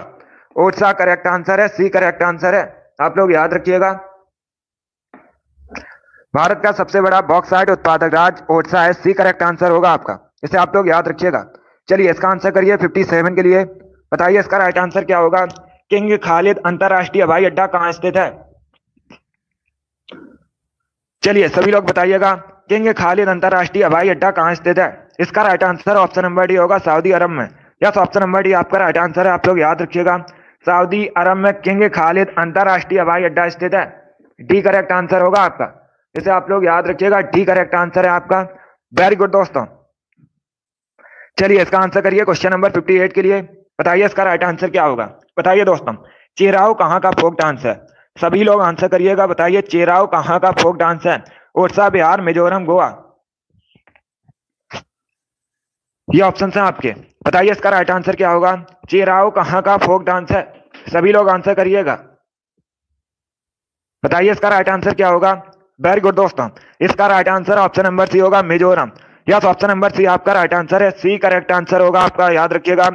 ओडिशा करेक्ट आंसर है। सी करेक्ट आंसर है। आप लोग याद रखिएगा, भारत का सबसे बड़ा बॉक्साइट उत्पादक राज्य ओडिशा है। सी करेक्ट आंसर होगा आपका, इसे आप लोग याद रखिएगा। चलिए इसका आंसर करिए 57 के लिए। बताइए इसका राइट आंसर क्या होगा। किंग खालिद अंतरराष्ट्रीय हवाई अड्डा कहां स्थित है। चलिए सभी लोग बताइएगा, किंग खालिद अंतरराष्ट्रीय हवाई अड्डा कहां स्थित है। इसका right answer option number D होगा, सऊदी अरब में। यस, ऑप्शन नंबर डी आपका राइट आंसर है। आप लोग याद रखिएगा, सऊदी अरब में किंग खालिद अंतरराष्ट्रीय हवाई अड्डा स्थित है। डी करेक्ट आंसर होगा आपका। इसे आप लोग याद रखिएगा, डी करेक्ट आंसर है आपका। वेरी गुड दोस्तों। चलिए इसका आंसर करिए क्वेश्चन नंबर 58 के लिए। बताइए इसका राइट आंसर क्या होगा। बताइए दोस्तों, चेराव कहाँ का फोक डांस है। सभी लोग आंसर करिएगा। बताइए चेराव कहाँ का फोक डांस है। ओडिशा, बिहार, मिजोरम, गोवा। ये ऑप्शन है आपके। बताइए इसका राइट आंसर क्या होगा। चेराव कहाँ का फोक डांस है। सभी लोग आंसर करिएगा। बताइए इसका राइट आंसर क्या होगा। वेरी गुड दोस्तों, इसका right answer option number C होगा, Mizoram. Yes, option number C आपका राइट आंसर है। सी करेक्ट आंसर होगा आपका, याद रखिएगा।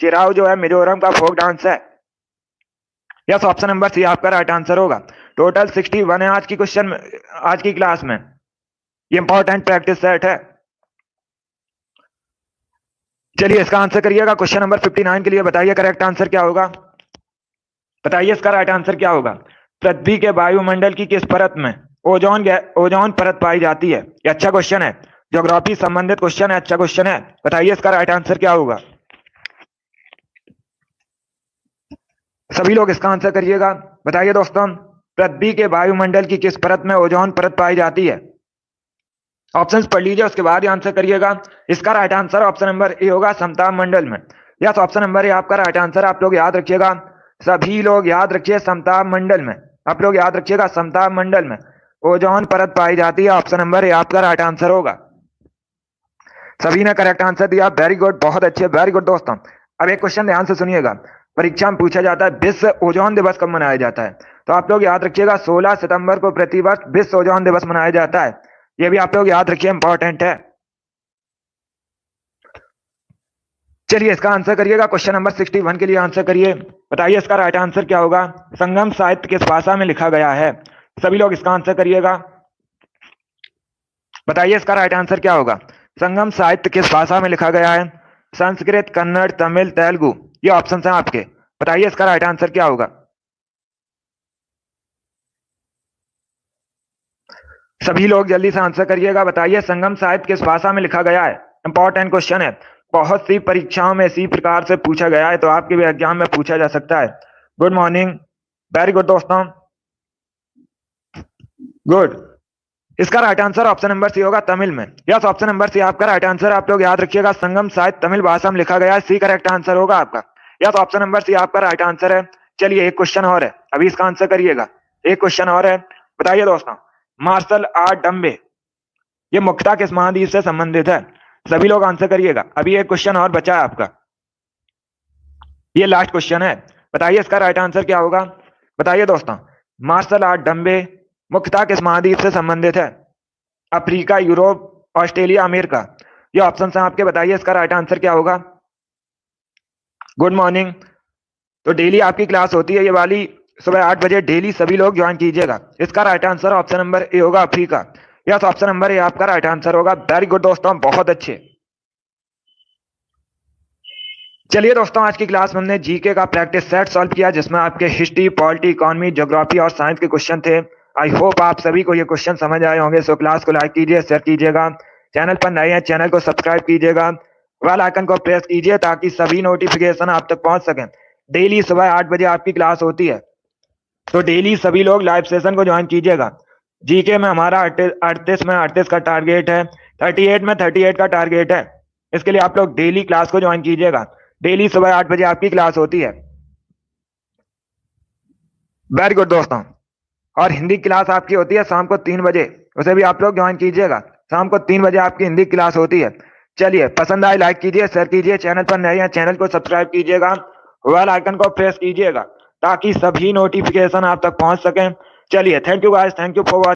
चिराव जो है मिजोरम का फोक डांस है। यस, ऑप्शन नंबर सी आपका राइट आंसर होगा। टोटल 61 है आज की क्वेश्चन में, आज की क्लास में। ये इंपॉर्टेंट प्रैक्टिस सेट है। चलिए इसका आंसर करिएगा क्वेश्चन नंबर 59 के लिए। बताइए करेक्ट आंसर क्या होगा। बताइए इसका राइट आंसर क्या होगा। पृथ्वी के वायुमंडल की किस परत में ओजोन परत पाई जाती है। ये अच्छा क्वेश्चन है, ज्योग्राफी संबंधित क्वेश्चन है, अच्छा क्वेश्चन है। बताइए इसका राइट आंसर क्या होगा। सभी लोग इसका आंसर करिएगा। बताइए दोस्तों, पृथ्वी के वायुमंडल की किस परत में ओजोन परत पाई जाती है। ऑप्शंस पढ़ लीजिए, उसके बाद ही आंसर करिएगा। इसका right answer option number A होगा, समताप मंडल में। यस, ऑप्शन नंबर ए आपका राइट आंसर। आप लोग याद रखिएगा, सभी लोग याद रखिए, समताप मंडल में। आप लोग याद रखिएगा, समताप मंडल में ओजोन परत पाई जाती है। ऑप्शन नंबर ए आपका राइट आंसर होगा। सभी ने करेक्ट आंसर दिया। वेरी गुड, बहुत अच्छे, वेरी गुड दोस्तों। अब एक क्वेश्चन ध्यान से सुनिएगा, परीक्षा में पूछा जाता है विश्व ओजोन दिवस कब मनाया जाता है। तो आप लोग याद रखिएगा 16 सितंबर को प्रतिवर्ष विश्व ओजोन दिवस मनाया जाता है। यह भी आप लोग याद रखिए, इंपॉर्टेंट है। चलिए इसका आंसर करिएगा। क्वेश्चन नंबर 61 के लिए आंसर करिए। बताइए इसका राइट आंसर क्या होगा। संगम साहित्य किस भाषा में लिखा गया है। सभी लोग इसका आंसर करिएगा। बताइए इसका राइट आंसर क्या होगा। संगम साहित्य किस भाषा में लिखा गया है। संस्कृत, कन्नड़, तमिल, तेलुगु। ये ऑप्शन है आपके। बताइए इसका राइट आंसर क्या होगा। सभी लोग जल्दी से आंसर करिएगा। बताइए संगम साहित्य किस भाषा में लिखा गया है। इंपॉर्टेंट क्वेश्चन है, बहुत सी परीक्षाओं में इसी प्रकार से पूछा गया है, तो आपके भी एग्जाम में पूछा जा सकता है। गुड मॉर्निंग, वेरी गुड दोस्तों, गुड। इसका right answer option number C होगा, तमिल में। यस, ऑप्शन नंबर सी आपका राइट आंसर। आप लोग याद रखिएगा, संगम साहित्य तमिल भाषा में लिखा गया है। सी करेक्ट आंसर होगा आपका। यस, ऑप्शन नंबर सी आपका राइट आंसर है। चलिए एक क्वेश्चन और है, अभी इसका आंसर करिएगा। एक क्वेश्चन और है। बताइए दोस्तों, मार्शल आर्ट डम्बे ये मुख्यतः किस महाद्वीप से संबंधित है। सभी लोग आंसर करिएगा। अभी एक क्वेश्चन और बचा है आपका, ये लास्ट क्वेश्चन है। बताइए इसका राइट आंसर क्या होगा। बताइए दोस्तों, मार्शल आर्ट डम्बे मुख्यतः किस महाद्वीप से संबंधित है। Africa, Europe, Australia, America. ये ऑप्शन है आपके। बताइए इसका राइट आंसर क्या होगा। Good morning. तो डेली आपकी क्लास होती है ये वाली, सुबह 8 बजे डेली सभी लोग ज्वाइन कीजिएगा। इसका right answer option number A होगा, Africa. Yes, option number A आपका राइट आंसर होगा। वेरी गुड दोस्तों, बहुत अच्छे। चलिए दोस्तों, आज की क्लास में हमने जीके का प्रैक्टिस सेट सॉल्व किया, जिसमें आपके हिस्ट्री, पॉलिटी, इकोनॉमी, ज्योग्राफी और साइंस के क्वेश्चन थे। आई होप आप सभी को ये क्वेश्चन समझ आए होंगे। सो क्लास को लाइक कीजिए, शेयर कीजिएगा। चैनल पर नए हैं, चैनल को सब्सक्राइब कीजिएगा। बेल आइकन को प्रेस कीजिए ताकि सभी नोटिफिकेशन आप तक पहुंच सकें। डेली सुबह 8 बजे आपकी क्लास होती है, तो डेली सभी लोग लाइव सेशन को ज्वाइन कीजिएगा। जीके में हमारा 38 का टारगेट है, 38 में 38 का टारगेट है। इसके लिए आप लोग डेली क्लास को ज्वाइन कीजिएगा। डेली सुबह 8 बजे आपकी क्लास होती है। वेरी गुड दोस्तों। और हिंदी क्लास आपकी होती है शाम को 3 बजे, उसे भी आप लोग ज्वाइन कीजिएगा। शाम को 3 बजे आपकी हिंदी क्लास होती है। चलिए, पसंद आए लाइक कीजिए, शेयर कीजिए। चैनल पर नए हैं, चैनल को सब्सक्राइब कीजिएगा। बेल आइकन को प्रेस कीजिएगा ताकि सभी नोटिफिकेशन आप तक पहुंच सकें। चलिए, thank you guys, thank you for watching.